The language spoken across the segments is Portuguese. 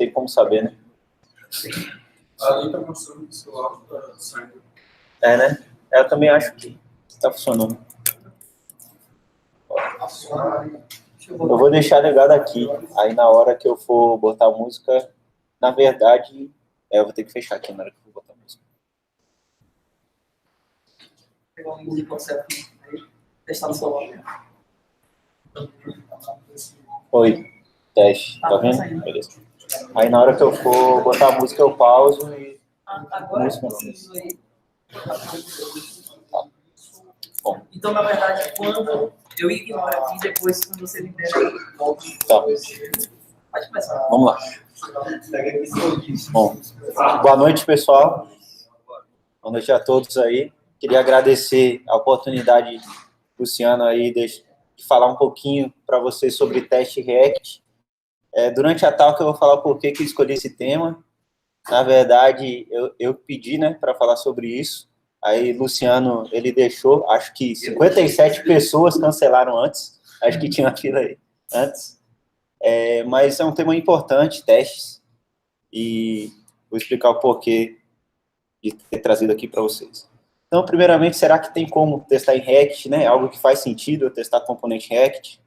tem como saber, né? Ali tá mostrando que o seu áudio tá saindo. É, né? Eu também acho que tá funcionando. Eu vou deixar ligado aqui. Aí na hora que eu for botar a música, na verdade, eu vou ter que fechar aqui na hora que eu for botar a música. Pegar um link de conceito aí, testar no celular. Oi, teste. Tá vendo? Beleza. Aí na hora que eu for botar a música, eu pauso e... Agora música. isso aí. Bom. Então, na verdade, quando eu ignoro aqui, depois, quando você libera, volta. Tá. Pode começar. Vamos lá. Bom, boa noite, pessoal. Boa noite a todos aí. Queria agradecer a oportunidade, Luciano, aí, de falar um pouquinho para vocês sobre teste React. Durante a talk eu vou falar por que eu escolhi esse tema. Na verdade, eu pedi, né, para falar sobre isso. Aí, Luciano, ele deixou, acho que 57 pessoas cancelaram antes. Acho que tinha uma fila aí antes. Mas é um tema importante, testes. E vou explicar o porquê de ter trazido aqui para vocês. Então, primeiramente, será que tem como testar em React, né? Algo que faz sentido eu testar componente React?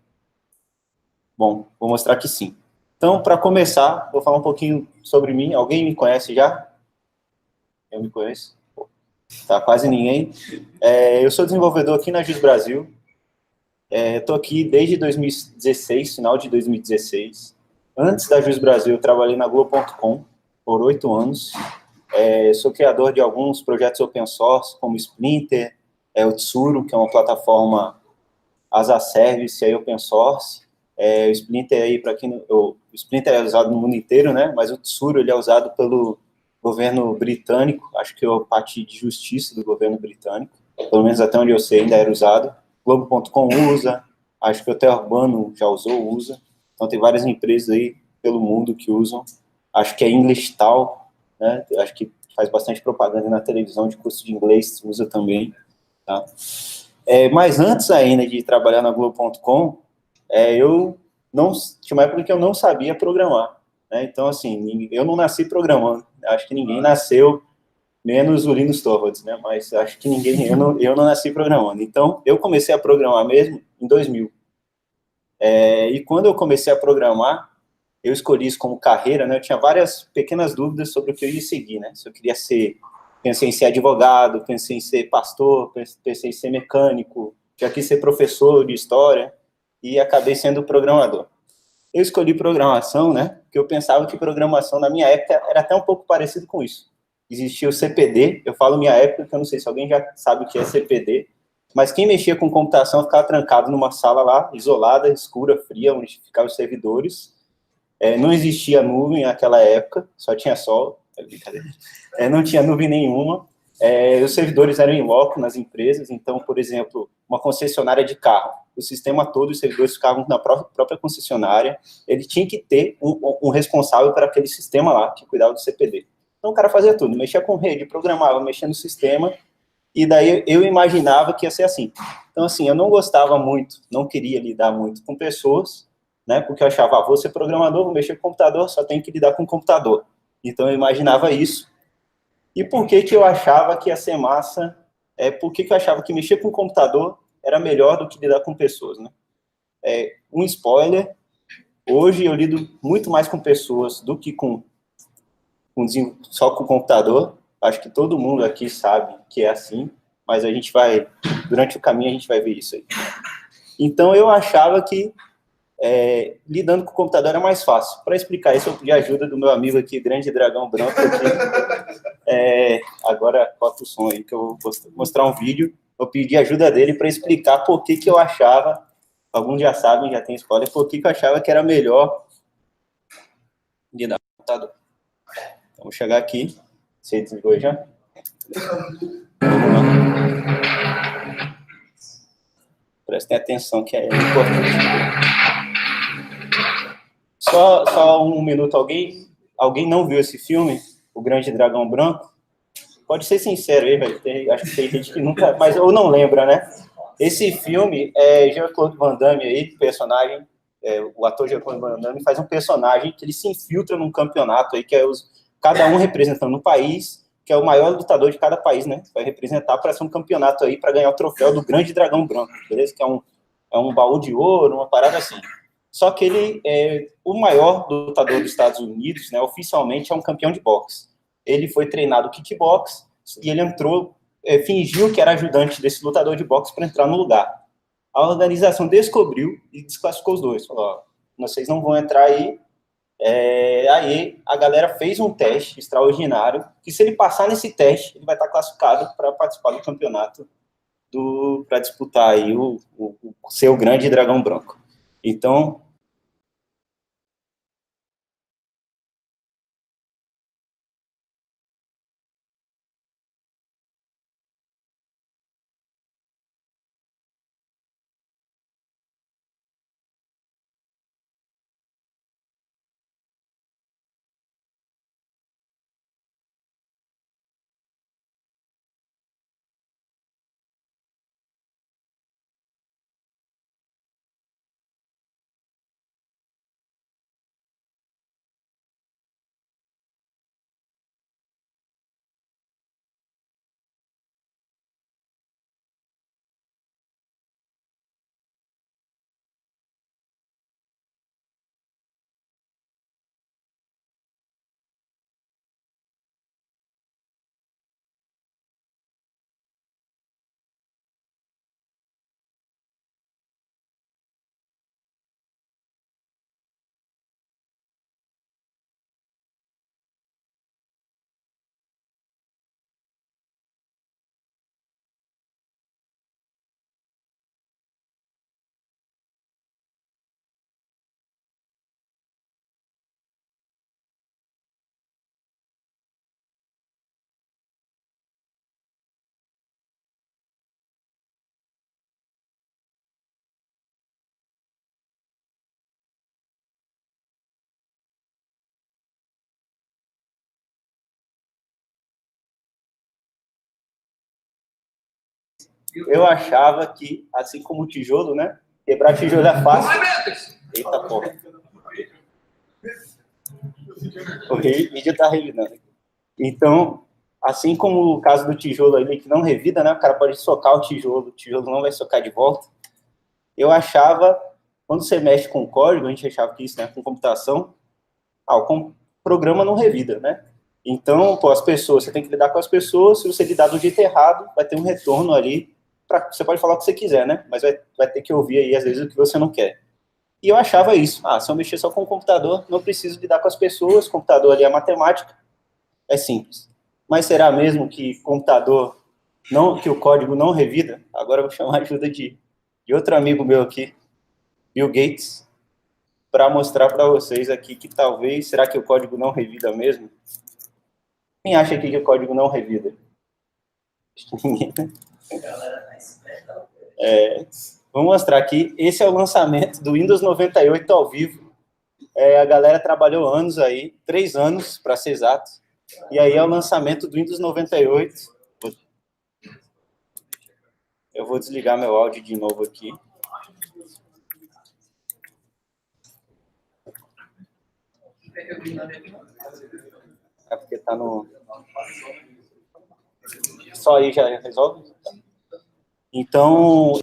Bom, vou mostrar que sim. Então, para começar, vou falar um pouquinho sobre mim. Alguém me conhece já? Eu me conheço? Tá, quase ninguém. Eu sou desenvolvedor aqui na Jus Brasil. Estou aqui desde 2016, final de 2016. Antes da Jus Brasil, eu trabalhei na Globo.com por 8 anos. Sou criador de alguns projetos open source, como Splinter, o Tsuru, que é uma plataforma as a service aí open source. O Splinter aí, para quem o Splinter é usado no mundo inteiro, né? Mas o Tsuru ele é usado pelo governo britânico, acho que é a parte de justiça do governo britânico, pelo menos até onde eu sei ainda era usado. Globo.com usa, acho que o Hotel Urbano já usou, usa. Então tem várias empresas aí pelo mundo que usam. Acho que a English Tal, né? Acho que faz bastante propaganda na televisão de curso de inglês, usa também. Tá? Mas antes ainda de trabalhar na Globo.com, eu não tinha uma época que eu não sabia programar, né? Então, assim, eu não nasci programando. Acho que ninguém nasceu, menos o Linus Torvalds, né? Mas acho que ninguém, eu não nasci programando. Então, eu comecei a programar mesmo em 2000. E quando eu comecei a programar, eu escolhi isso como carreira, né? Eu tinha várias pequenas dúvidas sobre o que eu ia seguir, né? Se eu queria pensei em ser advogado, pensei em ser pastor, pensei em ser mecânico, já quis ser professor de história e acabei sendo programador. Eu escolhi programação, né? Porque eu pensava que programação na minha época era até um pouco parecido com isso. Existia o CPD, eu falo minha época, que eu não sei se alguém já sabe o que é CPD, mas quem mexia com computação ficava trancado numa sala lá, isolada, escura, fria, onde ficavam os servidores. Não existia nuvem naquela época, só tinha sol, brincadeira. Não tinha nuvem nenhuma. Os servidores eram em loco nas empresas, então, por exemplo, uma concessionária de carro, o sistema todo, os servidores ficavam na própria concessionária, ele tinha que ter um responsável para aquele sistema lá, que cuidava do CPD. Então, o cara fazia tudo, mexia com rede, programava, mexia no sistema, e daí eu imaginava que ia ser assim. Então, assim, eu não gostava muito, não queria lidar muito com pessoas, né, porque eu achava, vou ser programador, vou mexer com computador, só tenho que lidar com computador. Então, eu imaginava isso. E por que eu achava que ia ser massa? Por que eu achava que mexer com computador era melhor do que lidar com pessoas, né? Um spoiler, hoje eu lido muito mais com pessoas do que só com computador. Acho que todo mundo aqui sabe que é assim, mas a gente vai, durante o caminho, a gente vai ver isso aí. Então, eu achava que lidando com o computador era mais fácil. Para explicar isso, eu pedi ajuda do meu amigo aqui, Grande Dragão Branco, aqui. Agora, corta o som aí, que eu vou mostrar um vídeo. Eu pedi ajuda dele para explicar por que eu achava, alguns já sabem, já tem spoiler, por que eu achava que era melhor lidar com o computador. Então, vou chegar aqui. Você desligou já? Vamos lá. Prestem atenção, que é importante. Só um minuto, alguém não viu esse filme, O Grande Dragão Branco? Pode ser sincero aí, velho, acho que tem gente que nunca, mas ou não lembra, né? Esse filme, Jean-Claude Van Damme aí, personagem, o ator Jean-Claude Van Damme faz um personagem que ele se infiltra num campeonato aí, que é cada um representando um país, que é o maior lutador de cada país, né? Vai representar para ser um campeonato aí, para ganhar o troféu do Grande Dragão Branco, beleza? Que é um baú de ouro, uma parada assim. Só que ele é o maior lutador dos Estados Unidos, né? Oficialmente é um campeão de boxe. Ele foi treinado kickbox e ele entrou, fingiu que era ajudante desse lutador de boxe para entrar no lugar. A organização descobriu e desclassificou os dois. Falou, ó, vocês não vão entrar aí. Aí a galera fez um teste extraordinário, que se ele passar nesse teste, ele vai estar classificado para participar do campeonato, para disputar aí o seu Grande Dragão Branco. Então, eu achava que, assim como o tijolo, né? Quebrar tijolo é fácil. Eita, porra. O vídeo tá revidando. Então, assim como o caso do tijolo ali, que não revida, né? O cara pode socar o tijolo não vai socar de volta. Eu achava, quando você mexe com código, a gente achava que isso, né? Com computação, o programa não revida, né? Então, pô, as pessoas, você tem que lidar com as pessoas, se você lidar do jeito errado, vai ter um retorno ali. Você pode falar o que você quiser, né? Mas vai ter que ouvir aí, às vezes, o que você não quer. E eu achava isso. Se eu mexer só com o computador, não preciso lidar com as pessoas, o computador ali é matemática, é simples. Mas será mesmo que computador, que o código não revida? Agora eu vou chamar a ajuda de outro amigo meu aqui, Bill Gates, para mostrar para vocês aqui que talvez, será que o código não revida mesmo? Quem acha aqui que o código não revida? Acho que ninguém, né? Vou mostrar aqui, esse é o lançamento do Windows 98 ao vivo. A galera trabalhou anos aí, 3 anos, para ser exato. E aí é o lançamento do Windows 98. Eu vou desligar meu áudio de novo aqui. É porque tá no... Só aí já resolve? Então...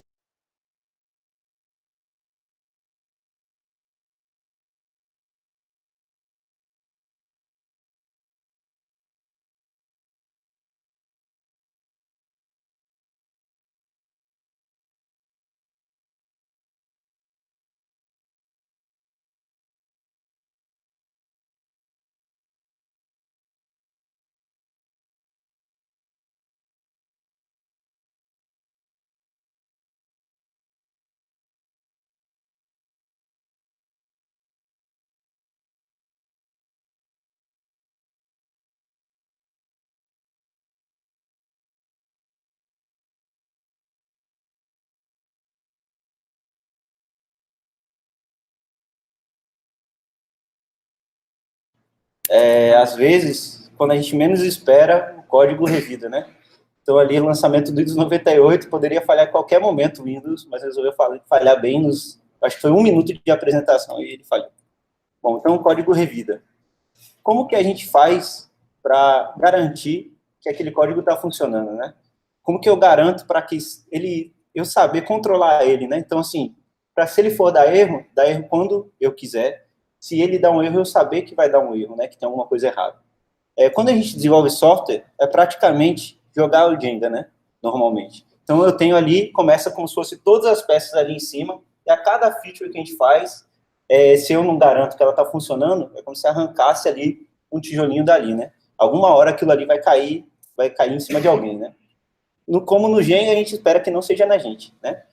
às vezes, quando a gente menos espera, o código revida, né? Então, ali, o lançamento do Windows 98 poderia falhar a qualquer momento o Windows, mas resolveu falhar bem nos acho que foi 1 minuto de apresentação e ele falhou. Bom, então o código revida. Como que a gente faz para garantir que aquele código está funcionando, né? Como que eu garanto para que eu saber controlar ele, né? Então, assim, para se ele for dar erro quando eu quiser. Se ele dá um erro, eu saber que vai dar um erro, né? Que tem alguma coisa errada. Quando a gente desenvolve software, é praticamente jogar o Jenga, né? Normalmente. Então, eu tenho ali, começa como se fosse todas as peças ali em cima, e a cada feature que a gente faz, se eu não garanto que ela está funcionando, é como se arrancasse ali um tijolinho dali, né? Alguma hora aquilo ali vai cair em cima de alguém, né? Como no Jenga, a gente espera que não seja na gente, né?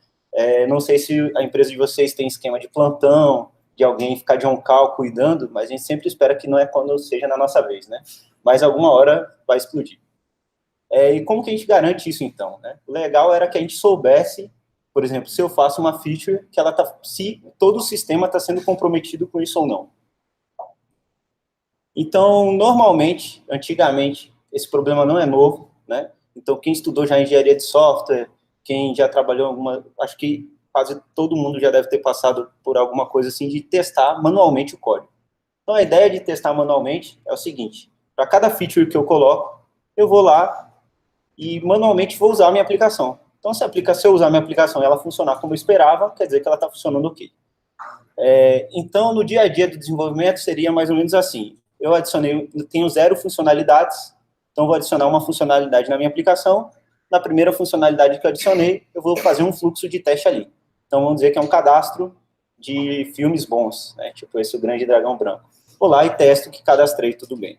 Não sei se a empresa de vocês tem esquema de plantão, de alguém ficar de on-call cuidando, mas a gente sempre espera que não é quando seja na nossa vez, né? Mas alguma hora vai explodir. E como que a gente garante isso, então, né? O legal era que a gente soubesse, por exemplo, se eu faço uma feature, se todo o sistema está sendo comprometido com isso ou não. Então, normalmente, antigamente, esse problema não é novo, né? Então, quem estudou já engenharia de software, quem já trabalhou acho que quase todo mundo já deve ter passado por alguma coisa assim de testar manualmente o código. Então, a ideia de testar manualmente é o seguinte: para cada feature que eu coloco, eu vou lá e manualmente vou usar a minha aplicação. Então, se eu usar a minha aplicação e ela funcionar como eu esperava, quer dizer que ela está funcionando ok. Então, no dia a dia do desenvolvimento, seria mais ou menos assim: eu tenho 0 funcionalidades, então vou adicionar uma funcionalidade na minha aplicação. Na primeira funcionalidade que eu adicionei, eu vou fazer um fluxo de teste ali. Então, vamos dizer que é um cadastro de filmes bons, né? Tipo esse O Grande Dragão Branco. Vou lá e testo que cadastrei, tudo bem.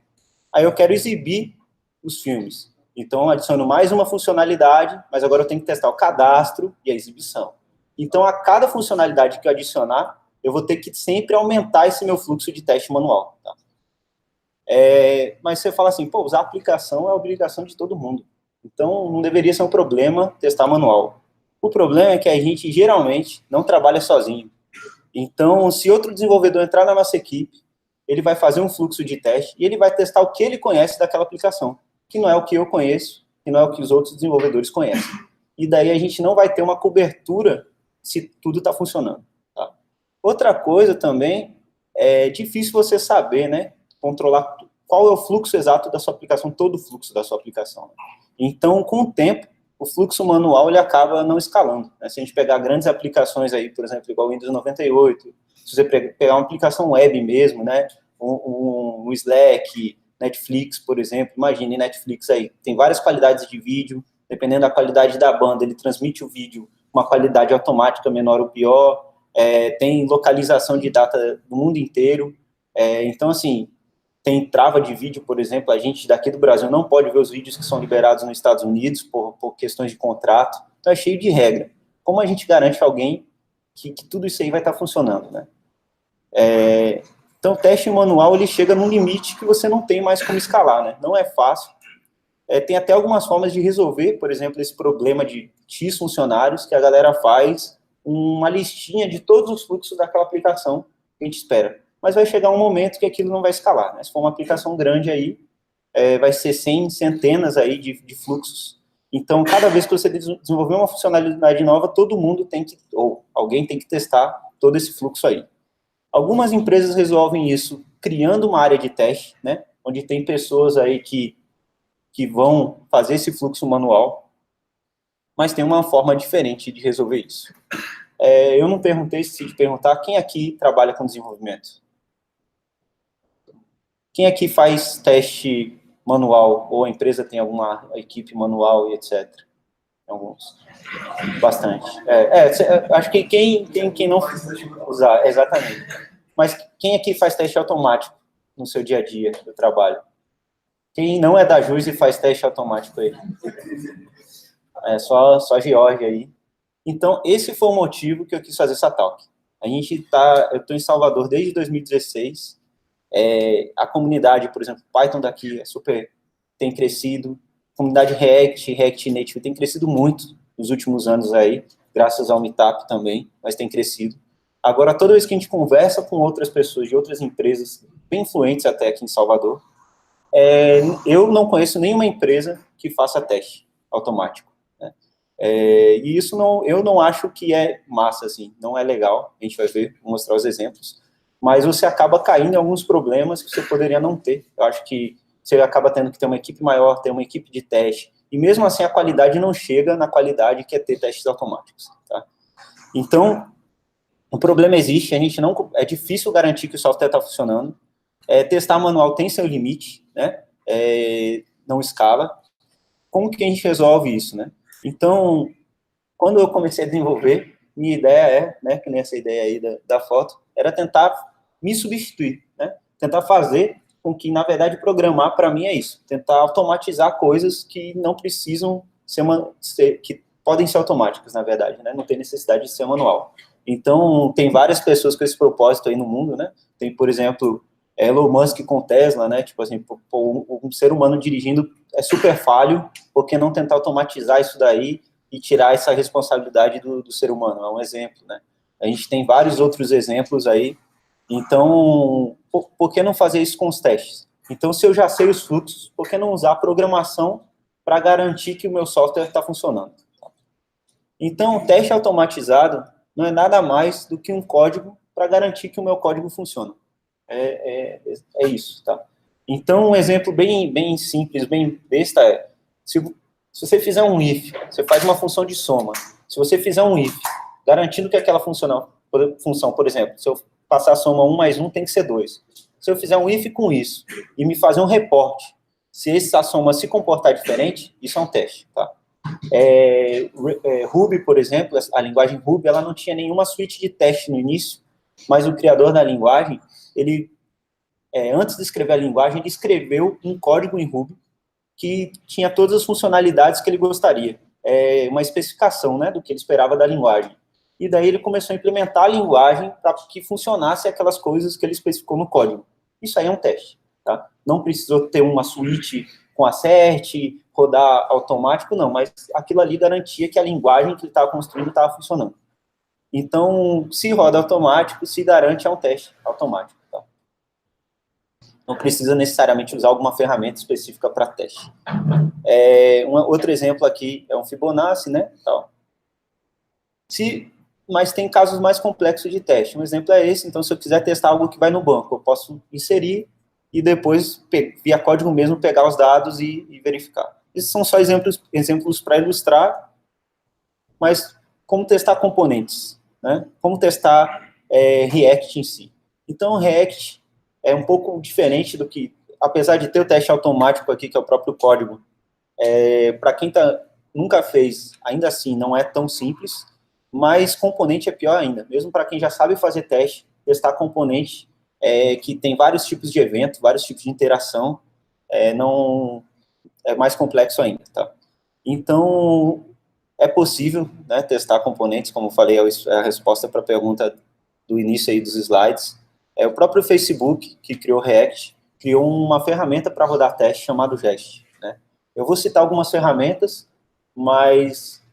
Aí eu quero exibir os filmes. Então, eu adiciono mais uma funcionalidade, mas agora eu tenho que testar o cadastro e a exibição. Então, a cada funcionalidade que eu adicionar, eu vou ter que sempre aumentar esse meu fluxo de teste manual. Tá? Mas você fala assim, pô, usar aplicação é obrigação de todo mundo. Então, não deveria ser um problema testar manual. O problema é que a gente, geralmente, não trabalha sozinho. Então, se outro desenvolvedor entrar na nossa equipe, ele vai fazer um fluxo de teste e ele vai testar o que ele conhece daquela aplicação, que não é o que eu conheço, que não é o que os outros desenvolvedores conhecem. E daí a gente não vai ter uma cobertura se tudo está funcionando. Tá? Outra coisa também, é difícil você saber, né, controlar qual é o fluxo exato da sua aplicação, todo o fluxo da sua aplicação. Então, com o tempo, o fluxo manual ele acaba não escalando. Né? Se a gente pegar grandes aplicações aí, por exemplo, igual o Windows 98, se você pegar uma aplicação web mesmo, né, um Slack, Netflix, por exemplo, imagine Netflix aí, tem várias qualidades de vídeo, dependendo da qualidade da banda, ele transmite o vídeo com uma qualidade automática menor ou pior, tem localização de data do mundo inteiro, então, assim, tem trava de vídeo, por exemplo, a gente daqui do Brasil não pode ver os vídeos que são liberados nos Estados Unidos por questões de contrato, então é cheio de regra. Como a gente garante alguém que tudo isso aí vai estar funcionando, né? Então, o teste manual, ele chega num limite que você não tem mais como escalar, né? Não é fácil. Tem até algumas formas de resolver, por exemplo, esse problema de X funcionários, que a galera faz uma listinha de todos os fluxos daquela aplicação que a gente espera. Mas vai chegar um momento que aquilo não vai escalar, né? Se for uma aplicação grande aí, vai ser centenas aí de fluxos. Então, cada vez que você desenvolver uma funcionalidade nova, todo mundo tem que, ou alguém tem que testar todo esse fluxo aí. Algumas empresas resolvem isso criando uma área de teste, né? Onde tem pessoas aí que vão fazer esse fluxo manual, mas tem uma forma diferente de resolver isso. Eu não perguntei, se de perguntar, quem aqui trabalha com desenvolvimento? Quem aqui faz teste manual, ou a empresa tem alguma equipe manual e etc? Alguns. Bastante. Acho que quem não usar, exatamente. Mas quem aqui faz teste automático no seu dia a dia do trabalho? Quem não é da JUS e faz teste automático aí? Só Georgia aí. Então, esse foi o motivo que eu quis fazer essa talk. Eu estou em Salvador desde 2016. A comunidade, por exemplo, Python daqui tem crescido. A comunidade React Native tem crescido muito nos últimos anos aí, graças ao Meetup também, mas tem crescido. Agora, toda vez que a gente conversa com outras pessoas de outras empresas, bem influentes até aqui em Salvador, eu não conheço nenhuma empresa que faça teste automático. Né? E isso eu não acho que é massa, assim, não é legal, a gente vai ver, vou mostrar os exemplos, mas você acaba caindo em alguns problemas que você poderia não ter. Eu acho que você acaba tendo que ter uma equipe maior, ter uma equipe de teste, e mesmo assim a qualidade não chega na qualidade que é ter testes automáticos, tá? Então, o problema existe, a gente não, é difícil garantir que o software está funcionando, testar manual tem seu limite, né? Não escala. Como que a gente resolve isso, né? Então, quando eu comecei a desenvolver, minha ideia né, que nem essa ideia aí da foto, era tentar me substituir, né? Tentar fazer com que, na verdade, programar para mim é isso, tentar automatizar coisas que não precisam que podem ser automáticas, na verdade, né? Não tem necessidade de ser manual. Então, tem várias pessoas com esse propósito aí no mundo, né? Tem, por exemplo, Elon Musk com Tesla, né? Tipo assim, um ser humano dirigindo é super falho, por que não tentar automatizar isso daí e tirar essa responsabilidade do ser humano? É um exemplo, né? A gente tem vários outros exemplos aí. Então, por que não fazer isso com os testes? Então, se eu já sei os fluxos, por que não usar a programação para garantir que o meu software está funcionando? Então, o teste automatizado não é nada mais do que um código para garantir que o meu código funciona. É isso, tá? Então, um exemplo bem simples, bem besta se você fizer um if, você faz uma função de soma. Se você fizer um if, garantindo que aquela função, por exemplo, se eu passar a soma 1 mais 1 tem que ser 2. Se eu fizer um if com isso e me fazer um reporte, se essa soma se comportar diferente, isso é um teste, tá? Ruby, por exemplo, a linguagem Ruby, ela não tinha nenhuma suíte de teste no início, mas o criador da linguagem, ele, antes de escrever a linguagem, ele escreveu um código em Ruby que tinha todas as funcionalidades que ele gostaria, uma especificação, né, do que ele esperava da linguagem. E daí ele começou a implementar a linguagem para que funcionasse aquelas coisas que ele especificou no código. Isso aí é um teste, tá? Não precisou ter uma suíte com assert, rodar automático, não, mas aquilo ali garantia que a linguagem que ele estava construindo estava funcionando. Então, se roda automático, se garante é um teste automático. Tá? Não precisa necessariamente usar alguma ferramenta específica para teste. Outro exemplo aqui é um Fibonacci, né? Tal. Mas tem casos mais complexos de teste. Um exemplo é esse, então se eu quiser testar algo que vai no banco, eu posso inserir e depois, via código mesmo, pegar os dados e verificar. Esses são só exemplos para ilustrar, mas como testar componentes, né? Como testar React em si. Então, o React é um pouco diferente do que, apesar de ter o teste automático aqui, que é o próprio código, para quem nunca fez, ainda assim, não é tão simples, mas componente é pior ainda. Mesmo para quem já sabe fazer teste, testar componente que tem vários tipos de evento, vários tipos de interação, não é mais complexo ainda, tá? Então, é possível, né, testar componentes, como falei, é a resposta para a pergunta do início aí dos slides. O próprio Facebook, que criou o React, criou uma ferramenta para rodar teste chamado Jest, né? Eu vou citar algumas ferramentas, mas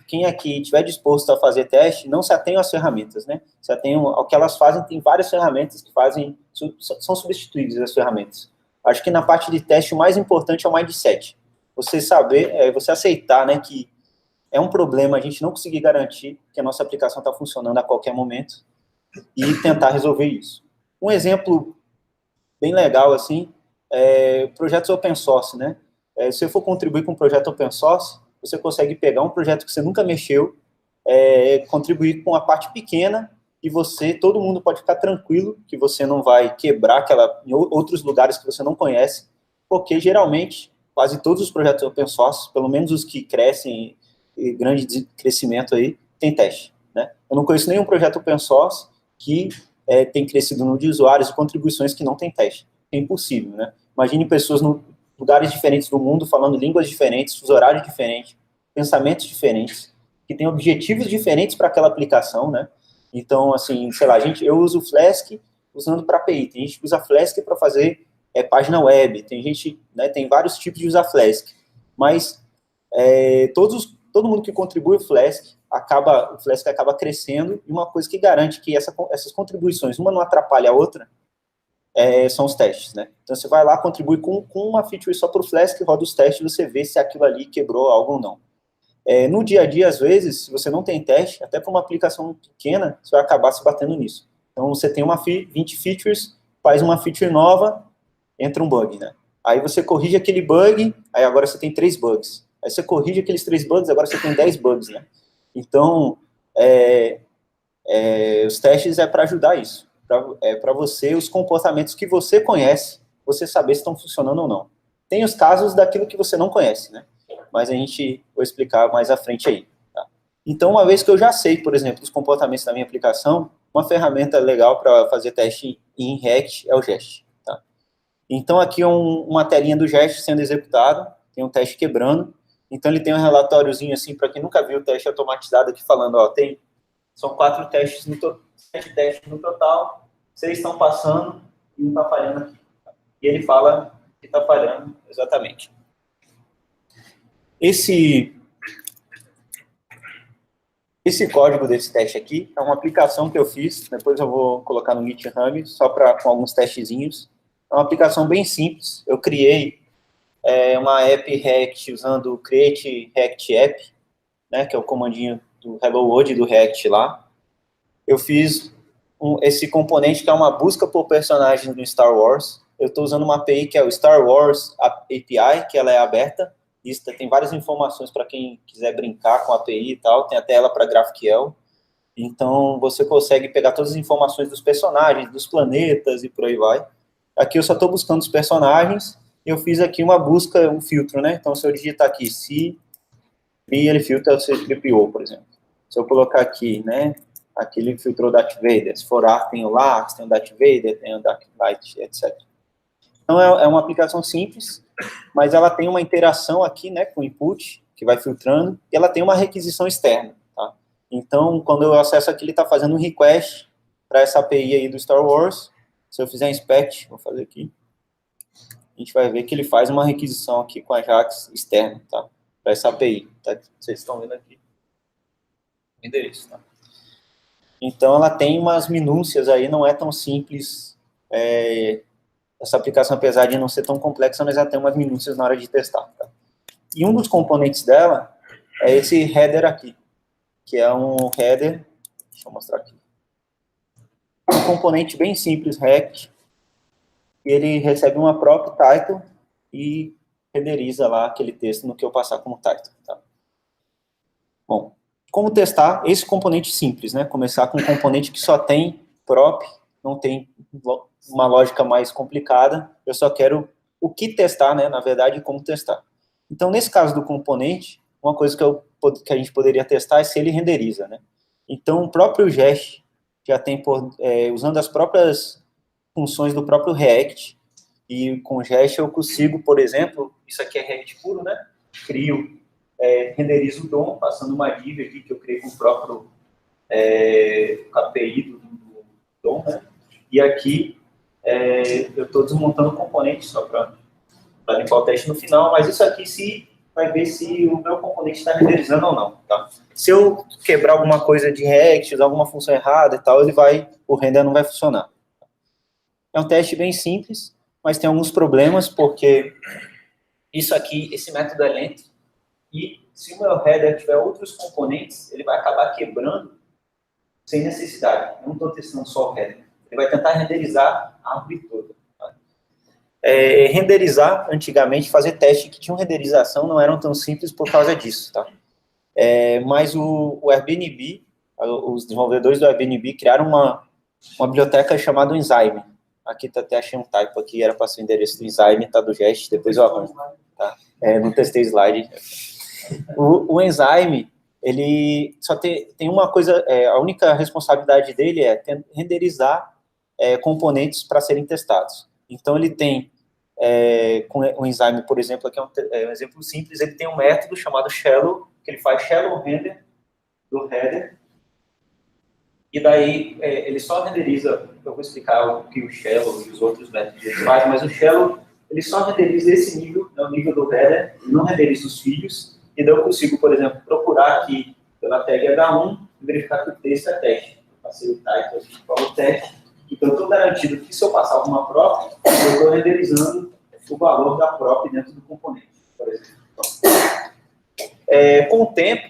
quem aqui estiver disposto a fazer teste, não se atenha às ferramentas, né? Se atenha ao que elas fazem, tem várias ferramentas que são substituídas as ferramentas. Acho que na parte de teste, o mais importante é o mindset. Você saber, você aceitar, né, que é um problema a gente não conseguir garantir que a nossa aplicação está funcionando a qualquer momento e tentar resolver isso. Um exemplo bem legal, assim, projetos open source, né? Se você for contribuir com um projeto open source, você consegue pegar um projeto que você nunca mexeu, contribuir com a parte pequena e todo mundo pode ficar tranquilo que você não vai quebrar em outros lugares que você não conhece, porque geralmente, quase todos os projetos open source, pelo menos os que crescem, grande crescimento aí, tem teste, né? Eu não conheço nenhum projeto open source que tem crescido número de usuários e contribuições que não tem teste. É impossível, né? Imagine pessoas em lugares diferentes do mundo, falando línguas diferentes, fuso horário diferente, pensamentos diferentes, que têm objetivos diferentes para aquela aplicação, né? Então, assim, sei lá, eu uso o Flask usando para API, tem gente que usa Flask para fazer página web, tem gente, né, tem vários tipos de usar Flask, mas todo mundo que contribui o Flask acaba crescendo, e uma coisa que garante que essas contribuições, uma não atrapalha a outra, são os testes, né? Então, você vai lá, contribui com uma feature só para o Flask, roda os testes, você vê se aquilo ali quebrou algo ou não. No dia a dia, às vezes, se você não tem teste, até para uma aplicação pequena, você vai acabar se batendo nisso. Então, você tem 20 features, faz uma feature nova, entra um bug, né? Aí você corrige aquele bug, aí agora você tem 3 bugs. Aí você corrige aqueles 3 bugs, agora você tem 10 bugs, né? Então, os testes é para ajudar isso. Para você, os comportamentos que você conhece, você saber se estão funcionando ou não. Tem os casos daquilo que você não conhece, né? Mas a gente vai explicar mais à frente aí. Tá? Então, uma vez que eu já sei, por exemplo, os comportamentos da minha aplicação, uma ferramenta legal para fazer teste em React é o Jest. Tá? Então, aqui é uma telinha do Jest sendo executado, tem um teste quebrando. Então, ele tem um relatóriozinho assim, para quem nunca viu o teste automatizado aqui, falando, ó, são 7 testes no total, 6 estão passando e 1 está falhando aqui. Tá? E ele fala que está falhando exatamente. Esse código desse teste aqui é uma aplicação que eu fiz, depois eu vou colocar no GitHub, só com alguns testezinhos. É uma aplicação bem simples. Eu criei uma app React usando o create React app, né, que é o comandinho do Hello World do React lá. Eu fiz esse componente que é uma busca por personagens do Star Wars. Eu estou usando uma API que é o Star Wars API, que ela é aberta. Isso tem várias informações para quem quiser brincar com a API e tal, tem até ela para GraphQL. Então, você consegue pegar todas as informações dos personagens, dos planetas e por aí vai. Aqui eu só estou buscando os personagens, e eu fiz aqui uma busca, um filtro, né? Então, se eu digitar aqui, se ele filtra o C3PO, por exemplo. Se eu colocar aqui, né? Aqui ele filtrou o Darth Vader. Se for Ark, tem o Larks, tem o Darth Vader, tem o Dark Knight, etc. Então, é uma aplicação simples, mas ela tem uma interação aqui, né, com o input, que vai filtrando, e ela tem uma requisição externa, tá? Então, quando eu acesso aqui, ele está fazendo um request para essa API aí do Star Wars. Se eu fizer inspect, vou fazer aqui, a gente vai ver que ele faz uma requisição aqui com a Ajax externa, tá? Para essa API, tá? Vocês estão vendo aqui o endereço, tá? Então, ela tem umas minúcias aí, não é tão simples. Essa aplicação, apesar de não ser tão complexa, mas ela tem umas minúcias na hora de testar. Tá? E um dos componentes dela é esse header aqui, que é um header, deixa eu mostrar aqui, um componente bem simples, React, e ele recebe uma prop title e renderiza lá aquele texto no que eu passar como title. Tá? Bom, como testar esse componente simples, né? Começar com um componente que só tem prop, não tem uma lógica mais complicada, eu só quero o que testar, né, na verdade, como testar. Então, nesse caso do componente, uma coisa que a gente poderia testar é se ele renderiza, né. Então, o próprio Jest já tem, usando as próprias funções do próprio React, e com o Jest eu consigo, por exemplo, isso aqui é React puro, né, renderizo o DOM, passando uma div aqui que eu criei com o próprio API do DOM, né, e aqui eu estou desmontando o componente só para limpar o teste no final, mas isso aqui vai ver se o meu componente está renderizando ou não, tá? Se eu quebrar alguma coisa de React, usar alguma função errada e tal, o render não vai funcionar. É um teste bem simples, mas tem alguns problemas, porque isso aqui, esse método é lento, e se o meu header tiver outros componentes, ele vai acabar quebrando sem necessidade. Eu não estou testando só o header. Ele vai tentar renderizar a árvore toda. Tá? Renderizar, antigamente, fazer teste que tinham renderização não eram tão simples por causa disso. Tá? Mas o Airbnb, os desenvolvedores do Airbnb criaram uma biblioteca chamada Enzyme. Aqui até achei um typo aqui, era para ser o endereço do Enzyme, tá do Jest, depois eu arranjo. Tá? Não testei slide. O Enzyme, ele só tem uma coisa, a única responsabilidade dele é renderizar componentes para serem testados. Então, ele tem, com o Enzyme, por exemplo, aqui é um exemplo simples, ele tem um método chamado shallow, que ele faz shallow render do header, e daí ele só renderiza, eu vou explicar o que o shallow e os outros métodos ele faz, mas o shallow, ele só renderiza esse nível, o nível do header, ele não renderiza os filhos, e daí eu consigo, por exemplo, procurar aqui pela tag H1 e verificar que o texto é teste. Eu passei o title aqui para o teste, então eu estou garantido que se eu passar alguma prop, eu estou renderizando o valor da prop dentro do componente, por exemplo. Com o tempo,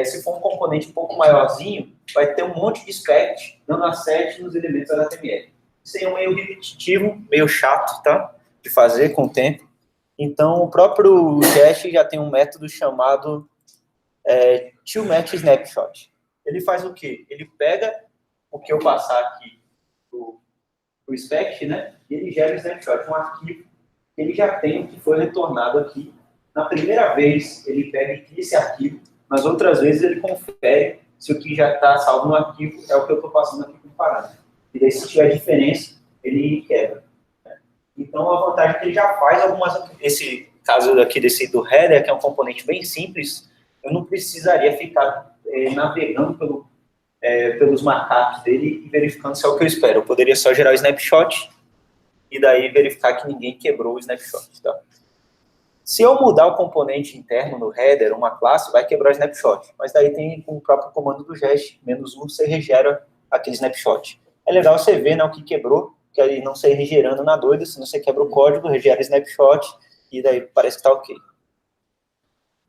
se for um componente um pouco maiorzinho, vai ter um monte de spec dando asset nos elementos HTML. Isso aí é meio repetitivo, meio chato, tá? De fazer com o tempo. Então, o próprio Jest já tem um método chamado toMatchSnapshot. Ele faz o quê? Ele pega o que eu passar aqui pro spec, né? E ele gera um snapshot, um arquivo que ele já tem o que foi retornado aqui. Na primeira vez, ele pega e cria esse arquivo. Nas outras vezes, ele confere se o que já está salvo no arquivo é o que eu estou passando aqui como parâmetro. E daí, se tiver diferença, ele quebra. Então, a vantagem é que ele já faz algumas... Esse caso aqui do header, que é um componente bem simples, eu não precisaria ficar navegando pelos markups dele e verificando se é o que eu espero. Eu poderia só gerar o snapshot e daí verificar que ninguém quebrou o snapshot. Tá? Se eu mudar o componente interno no header, uma classe, vai quebrar o snapshot. Mas daí tem com o próprio comando do Jest, -1, você regera aquele snapshot. É legal você ver, né, o que quebrou, que aí não sair regerando na doida, senão você quebra o código, regera snapshot, e daí parece que está ok.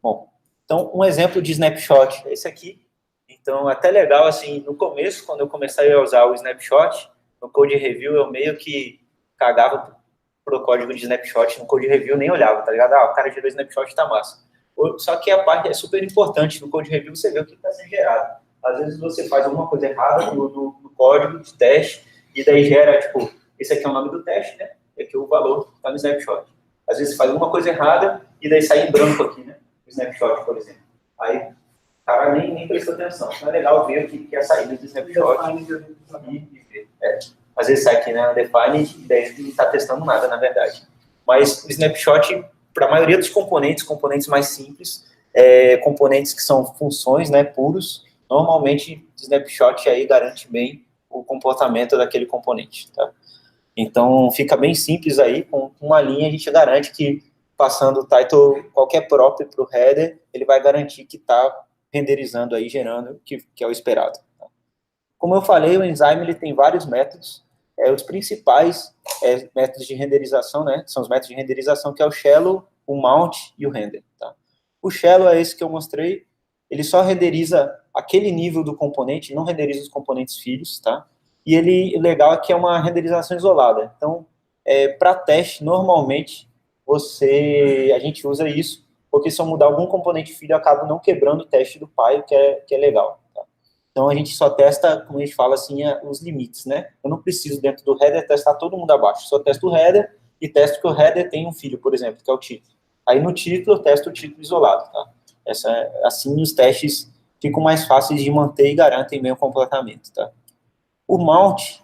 Bom, então um exemplo de snapshot é esse aqui. Então é até legal, assim, no começo, quando eu comecei a usar o snapshot, no code review eu meio que cagava pro código de snapshot, no code review nem olhava, tá ligado? O cara gerou snapshot, tá massa. Só que a parte é super importante, no code review você vê o que está sendo gerado. Às vezes você faz alguma coisa errada no código de teste, e daí gera, tipo, esse aqui é o nome do teste, né? E aqui o valor está no snapshot. Às vezes você faz alguma coisa errada, e daí sai em branco aqui, né? O snapshot, por exemplo. Aí o cara nem prestou atenção. Então é legal ver o que é a saída do snapshot e ver. Às vezes sai aqui, né, undefined, e daí não está testando nada, na verdade. Mas o snapshot, para a maioria dos componentes mais simples, componentes que são funções, né, puros, normalmente o snapshot aí garante bem o comportamento daquele componente, tá? Então, fica bem simples aí, com uma linha a gente garante que, passando o title, qualquer prop para o header, ele vai garantir que está renderizando aí, gerando, que é o esperado. Tá? Como eu falei, o Enzyme ele tem vários métodos, os principais métodos de renderização, né, são os métodos de renderização, que é o shallow, o mount e o render. Tá? O shallow é esse que eu mostrei, ele só renderiza aquele nível do componente, não renderiza os componentes filhos, tá? E o legal é que é uma renderização isolada. Então, para teste, normalmente, a gente usa isso, porque se eu mudar algum componente filho, eu acabo não quebrando o teste do pai, o que é legal. Tá? Então, a gente só testa, como a gente fala assim, os limites, né? Eu não preciso, dentro do header, testar todo mundo abaixo. Só testo o header e testo que o header tem um filho, por exemplo, que é o título. Aí, no título, eu testo o título isolado, tá? Assim, os testes ficam mais fáceis de manter e garantem bem o comportamento, tá? O mount,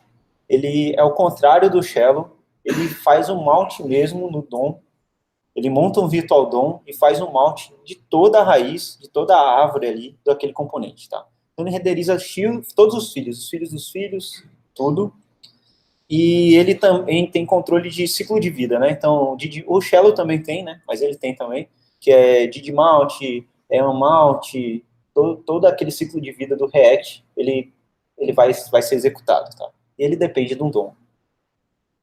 ele é o contrário do shallow, ele faz um mount mesmo no DOM, ele monta um virtual DOM e faz um mount de toda a raiz, de toda a árvore ali, daquele componente, tá? Então, ele renderiza todos os filhos dos filhos, tudo, e ele também tem controle de ciclo de vida, né? Então, o shallow também tem, né? Mas ele tem também, que é did-mount, unmount, todo aquele ciclo de vida do React, ele vai ser executado, tá? Ele depende de um DOM.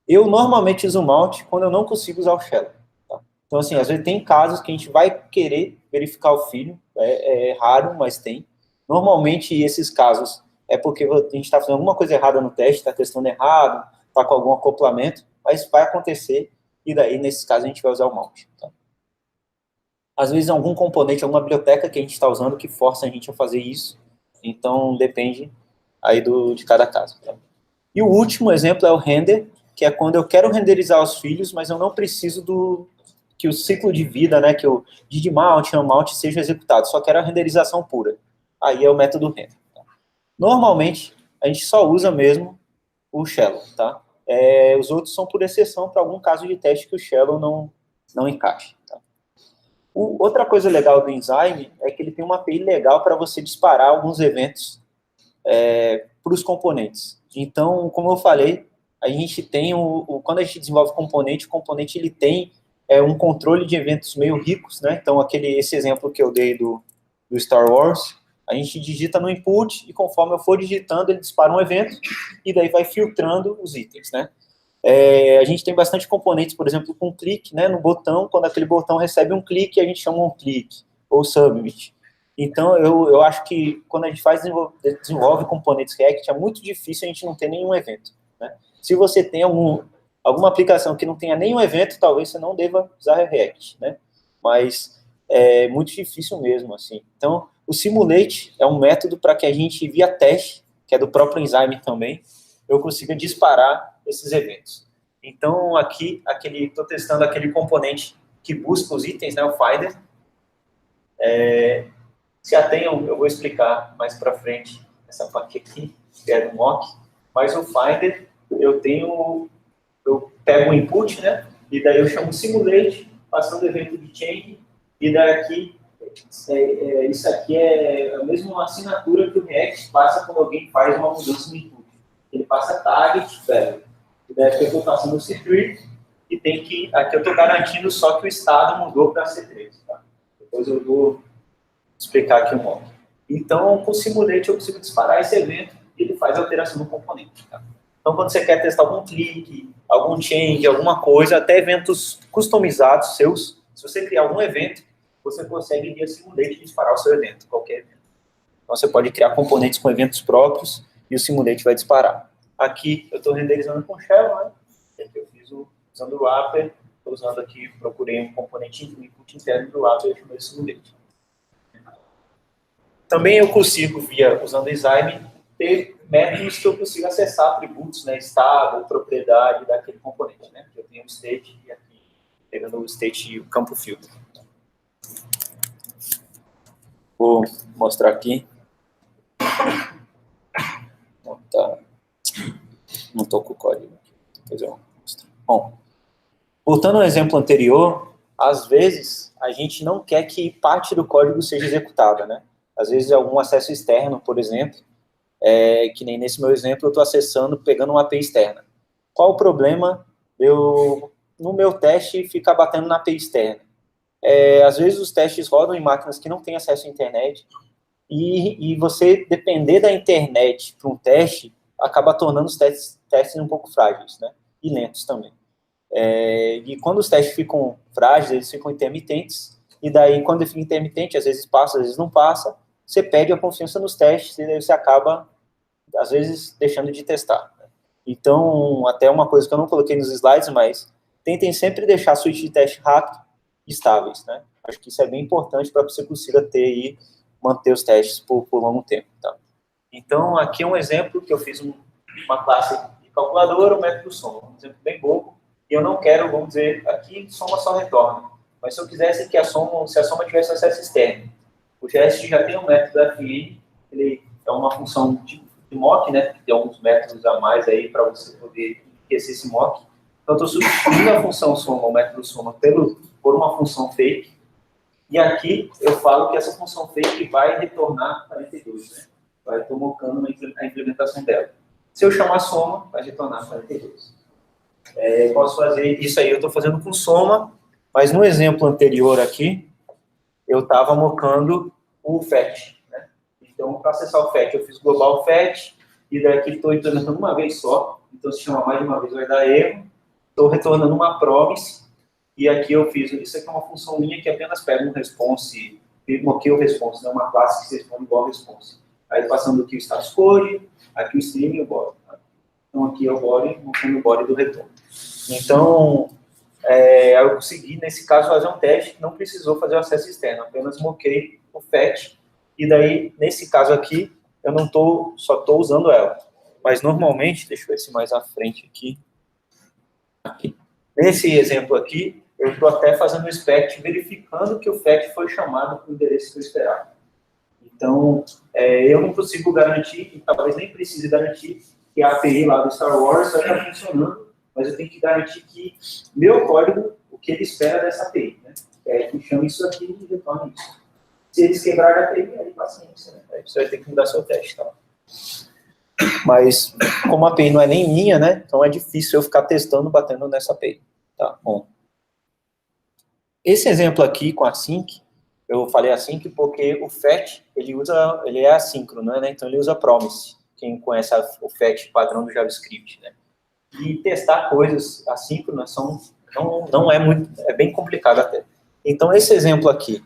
Eu normalmente uso o mount quando eu não consigo usar o shallow, tá? Então, assim, às vezes tem casos que a gente vai querer verificar o filho, é raro, mas tem. Normalmente, esses casos é porque a gente está fazendo alguma coisa errada no teste, está testando errado, está com algum acoplamento, mas vai acontecer, e daí, nesses casos, a gente vai usar o mount, tá? Às vezes, algum componente, alguma biblioteca que a gente está usando que força a gente a fazer isso, então depende aí de cada caso. Tá? E o último exemplo é o render, que é quando eu quero renderizar os filhos, mas eu não preciso que o ciclo de vida, né, que o did-mount, unmount seja executado, só quero a renderização pura. Aí é o método render. Tá? Normalmente, a gente só usa mesmo o shallow, tá? Os outros são por exceção para algum caso de teste que o shallow não encaixe. Tá? Outra coisa legal do Enzyme é que ele tem uma API legal para você disparar alguns eventos para os componentes. Então, como eu falei, a gente tem quando a gente desenvolve componente, o componente ele tem um controle de eventos meio ricos, né? Então, esse exemplo que eu dei do Star Wars, a gente digita no input e conforme eu for digitando, ele dispara um evento e daí vai filtrando os itens, né? A gente tem bastante componentes, por exemplo, com clique, né, no botão, quando aquele botão recebe um clique, a gente chama um clique. ou submit. Então, eu acho que quando a gente desenvolve componentes React, é muito difícil a gente não ter nenhum evento, né? Se você tem alguma aplicação que não tenha nenhum evento, talvez você não deva usar React, né? Mas é muito difícil mesmo, assim. Então, o Simulate é um método para que a gente, via teste, que é do próprio Enzyme também, eu consiga disparar esses eventos. Então, aqui, estou testando aquele componente que busca os itens, né, o Finder. Se atenham, eu vou explicar mais para frente essa parte aqui, que é do mock. Mas o Finder, eu pego o input, né, e daí eu chamo Simulate, passando o evento de change, e daqui, isso aqui é a mesma assinatura que o React passa quando alguém faz uma mudança no input. Ele passa target, velho. E daí aqui eu estou passando o C3, e aqui eu estou garantindo só que o estado mudou para C3, tá? Depois eu vou explicar aqui o modo. Então, com o Simulate eu consigo disparar esse evento e ele faz a alteração do componente, tá? Então, quando você quer testar algum clique, algum change, alguma coisa, até eventos customizados seus, se você criar algum evento, você consegue, via Simulate, disparar o seu evento, qualquer evento. Então, você pode criar componentes com eventos próprios e o Simulate vai disparar. Aqui, eu estou renderizando com Shell, né? Eu fiz usando o wrapper, estou usando aqui, procurei um componente input interno do wrapper e chamei de Simulate. Também eu consigo, usando o Enzyme, ter métodos que eu consigo acessar atributos, né, estado, propriedade daquele componente, né? Eu tenho o state e aqui, pegando o state e o campo filter. Vou mostrar aqui. Não estou com o código aqui. Depois eu mostro. Bom, voltando ao exemplo anterior, às vezes a gente não quer que parte do código seja executada, né? Às vezes algum acesso externo, por exemplo, que nem nesse meu exemplo eu estou acessando, pegando uma API externa. Qual o problema no meu teste, ficar batendo na API externa? Às vezes os testes rodam em máquinas que não têm acesso à internet, e você depender da internet para um teste, acaba tornando os testes um pouco frágeis, né? E lentos também. E quando os testes ficam frágeis, eles ficam intermitentes, e daí quando ele fica intermitente, às vezes passa, às vezes não passa, você perde a confiança nos testes, e daí você acaba, às vezes, deixando de testar, né? Então, até uma coisa que eu não coloquei nos slides, mas tentem sempre deixar a suíte de teste rápido e estáveis, né? Acho que isso é bem importante para que você consiga manter os testes por longo tempo, tá? Então, aqui é um exemplo que eu fiz uma classe de calculadora, o método soma, um exemplo bem bobo, e eu não quero, vamos dizer, aqui soma só retorna, mas se eu quisesse que se a soma tivesse acesso externo, o GS já tem um método FN, ele é uma função de mock, né, que tem alguns métodos a mais aí para você poder enriquecer esse mock. Então, eu estou substituindo a função soma, o método soma, por uma função fake, e aqui eu falo que essa função fake vai retornar 42, né? Estou mocando a implementação dela. Se eu chamar soma, vai retornar 42. Posso fazer isso aí, eu estou fazendo com soma, mas no exemplo anterior aqui, eu estava mocando o fetch, né? Então, para acessar o fetch, eu fiz global fetch, e daqui estou implementando uma vez só, então se chamar mais de uma vez vai dar erro. Estou retornando uma promise, e aqui eu fiz, isso aqui é uma função minha que apenas pega um response, moquei o response, né? Uma classe que se responde igual ao response. Aí passando aqui o status code, aqui o stream e o body. Tá? Então aqui é o body, mostrando o body do retorno. Então, eu consegui, nesse caso, fazer um teste, não precisou fazer o acesso externo, apenas moquei o fetch, e daí, nesse caso aqui, eu não só estou usando ela. Mas normalmente, deixa eu ver se mais à frente aqui. Nesse exemplo aqui, eu estou até fazendo o inspect, verificando que o fetch foi chamado para o endereço que eu esperava. Então, eu não consigo garantir, e talvez nem precise garantir, que a API lá do Star Wars vai estar funcionando, mas eu tenho que garantir que meu código, o que ele espera dessa API, né? Que chama isso aqui e retorna isso. Se eles quebrarem a API, aí paciência, né? Aí você vai ter que mudar seu teste, tá? Mas, como a API não é nem minha, né? Então é difícil eu ficar testando, batendo nessa API. Tá, bom. Esse exemplo aqui com a sync, eu falei async porque o fetch, ele é assíncrono, né? Então ele usa promise, quem conhece o fetch padrão do JavaScript, né? E testar coisas assíncronas é bem complicado até. Então esse exemplo aqui,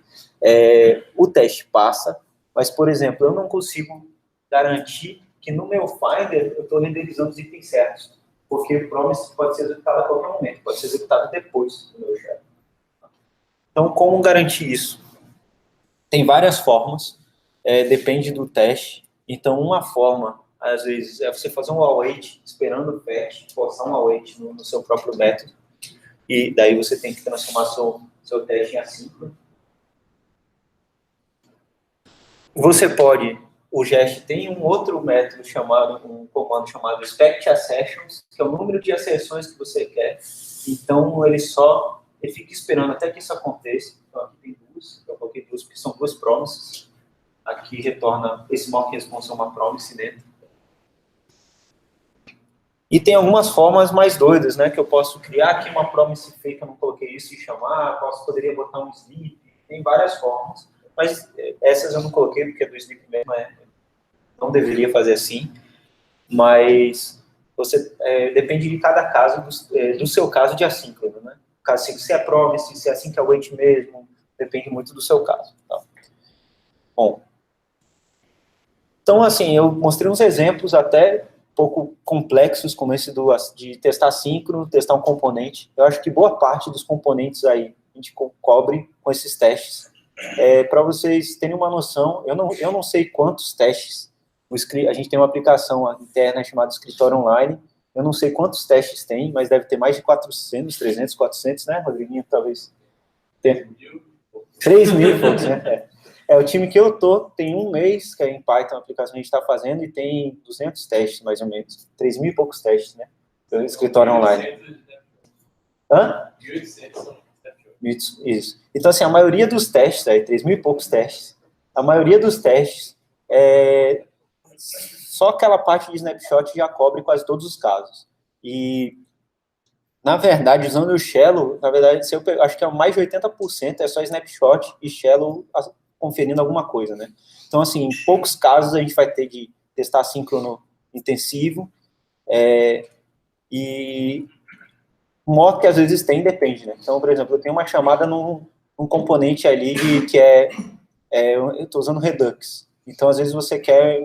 o teste passa, mas, por exemplo, eu não consigo garantir que no meu Finder eu estou renderizando os itens certos, porque o promise pode ser executado a qualquer momento, pode ser executado depois do meu shell. Então, como garantir isso? Tem várias formas, depende do teste. Então, uma forma, às vezes, é você fazer um await, esperando o fetch, forçar um await no seu próprio método, e daí você tem que transformar seu teste em assíncrono. Você pode, o Jest tem um outro método um comando chamado expect_accessions, que é o número de acessões que você quer. Então, ele fica esperando até que isso aconteça. Então, aqui tem duas, eu coloquei duas, porque são duas promises. Aqui retorna, esse mock response é uma promise dentro. E tem algumas formas mais doidas, né, que eu posso criar aqui uma promise fake, eu não coloquei isso, e chamar, poderia botar um sleep, tem várias formas, mas essas eu não coloquei, porque do sleep mesmo não deveria fazer assim, mas depende de cada caso, do seu caso de assíncrono, né, se é promise, se é assim que é await mesmo, depende muito do seu caso. Tá? Bom, então assim, eu mostrei uns exemplos até pouco complexos, como esse de testar síncrono, testar um componente. Eu acho que boa parte dos componentes aí a gente cobre com esses testes. Para vocês terem uma noção, eu não sei quantos testes, a gente tem uma aplicação interna chamada Escritório Online, eu não sei quantos testes tem, mas deve ter mais de 400, 300, 400, né, Rodriguinho, talvez? 3 mil, poucos, né? O time que eu tem um mês, que é em Python, a aplicação que a gente está fazendo, e tem 200 testes, mais ou menos. 3 mil e poucos testes, né? Do escritório online. Hã? 1.800. Isso. Então, assim, a maioria dos testes, 3 mil e poucos testes, a maioria dos testes, só aquela parte de snapshot já cobre quase todos os casos. E, na verdade, usando o Shallow, na verdade, acho que mais de 80% é só snapshot e Shallow conferindo alguma coisa, né? Então, assim, em poucos casos a gente vai ter de testar síncrono intensivo, e mock que às vezes tem, depende, né? Então, por exemplo, eu tenho uma chamada num componente ali que eu estou usando Redux. Então, às vezes você quer,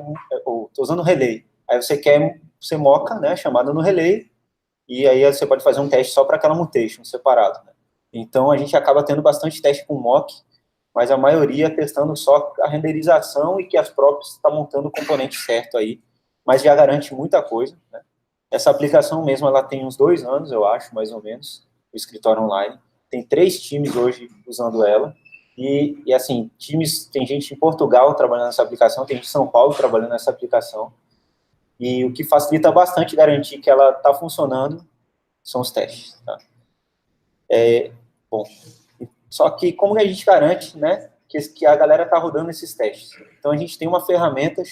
ou estou usando Relay. Aí você moca, né, chamada no Relay, e aí você pode fazer um teste só para aquela mutation separado, né? Então, a gente acaba tendo bastante teste com mock, mas a maioria testando só a renderização e que as próprias estão montando o componente certo aí, mas já garante muita coisa, né? Essa aplicação mesmo, ela tem uns 2 anos, eu acho, mais ou menos, o escritório online. Tem 3 times hoje usando ela, e assim, tem gente em Portugal trabalhando nessa aplicação, tem gente em São Paulo trabalhando nessa aplicação, e o que facilita bastante garantir que ela está funcionando são os testes, tá? Bom, só que como a gente garante, né, que a galera está rodando esses testes? Então, a gente tem uma ferramenta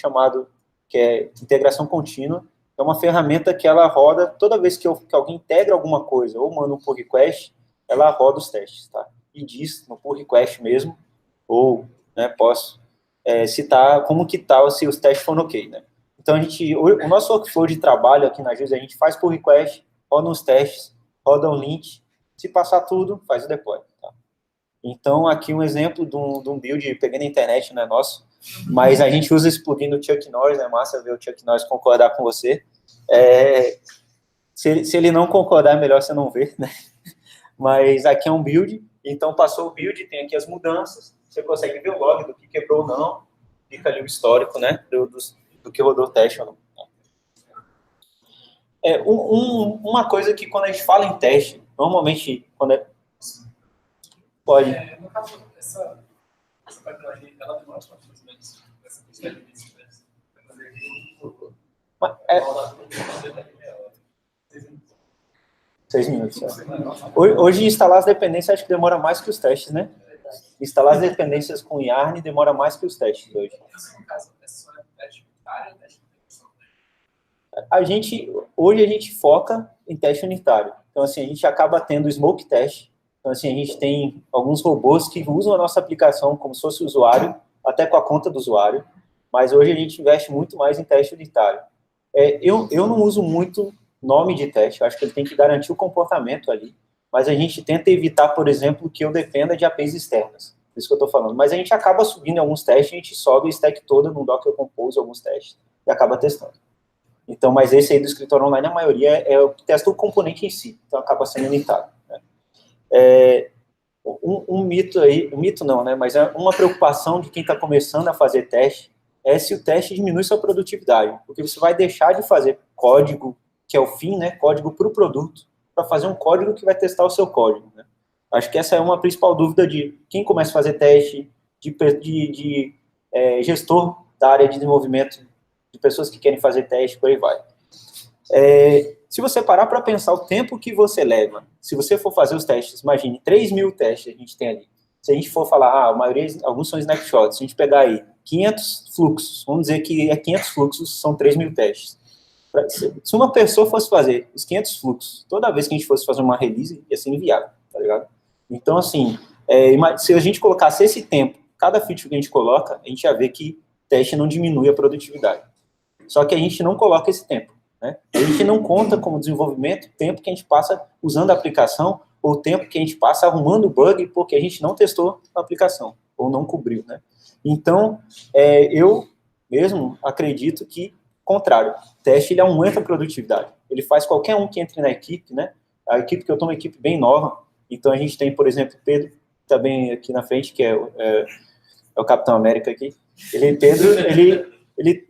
que é integração contínua, é uma ferramenta que ela roda, toda vez que alguém integra alguma coisa, ou manda um pull request, ela roda os testes, tá? E diz no pull request mesmo, ou, né, posso citar como que tal se os testes foram ok, né? Então, o nosso workflow de trabalho aqui na JUS, a gente faz pull request, roda os testes, roda um lint, se passar tudo, faz o deploy, tá? Então, aqui um exemplo de um build, peguei na internet, não é nosso, mas a gente usa esse plugin do Chuck Norris, é massa ver o Chuck Norris concordar com você. Se ele não concordar, é melhor você não ver, né? Mas aqui é um build, então passou o build, tem aqui as mudanças, você consegue ver o log do que quebrou ou não, fica ali o histórico, né, do que rodou o teste ou não. Uma coisa que quando a gente fala em teste, normalmente, Pode. No caso, essa pipeline, ela demora mais ou menos essa quantidade de vezes para fazer o 6 minutos. Hoje, instalar as dependências, acho que demora mais que os testes, né? Instalar as dependências com Yarn demora mais que os testes hoje. No caso, é só teste unitário, teste Hoje a gente foca em teste unitário. Então, assim, a gente acaba tendo smoke test. Então, assim, a gente tem alguns robôs que usam a nossa aplicação como se fosse usuário, até com a conta do usuário, mas hoje a gente investe muito mais em teste unitário. Eu não uso muito nome de teste, eu acho que ele tem que garantir o comportamento ali, mas a gente tenta evitar, por exemplo, que eu dependa de APIs externas. Por isso que eu estou falando. Mas a gente acaba subindo alguns testes, a gente sobe a stack toda no Docker Compose, alguns testes, e acaba testando. Então, mas esse aí do escritório online, a maioria testa o componente em si, então acaba sendo limitado. Né? Um mito aí, um mito não, né? Mas é uma preocupação de quem está começando a fazer teste, é se o teste diminui sua produtividade, porque você vai deixar de fazer código, que é o fim, né? Código para o produto, para fazer um código que vai testar o seu código, né? Acho que essa é uma principal dúvida de quem começa a fazer teste, de gestor da área de desenvolvimento, de pessoas que querem fazer teste, por aí vai. Se você parar para pensar o tempo que você leva, se você for fazer os testes, imagine, 3.000 testes a gente tem ali. Se a gente for falar, a maioria, alguns são snapshots, se a gente pegar aí 500 fluxos, vamos dizer que 500 fluxos são 3.000 testes. Se uma pessoa fosse fazer os 500 fluxos, toda vez que a gente fosse fazer uma release, ia ser inviável, tá ligado? Então, assim, se a gente colocasse esse tempo, cada feature que a gente coloca, a gente ia ver que teste não diminui a produtividade. Só que a gente não coloca esse tempo, né? A gente não conta como desenvolvimento o tempo que a gente passa usando a aplicação ou o tempo que a gente passa arrumando o bug porque a gente não testou a aplicação ou não cobriu, né? Então, eu mesmo acredito que, contrário, o teste ele aumenta a produtividade. Ele faz qualquer um que entre na equipe, né? A equipe que eu estou é uma equipe bem nova, então a gente tem, por exemplo, o Pedro, que está bem aqui na frente, que é o Capitão América aqui. Pedro, ele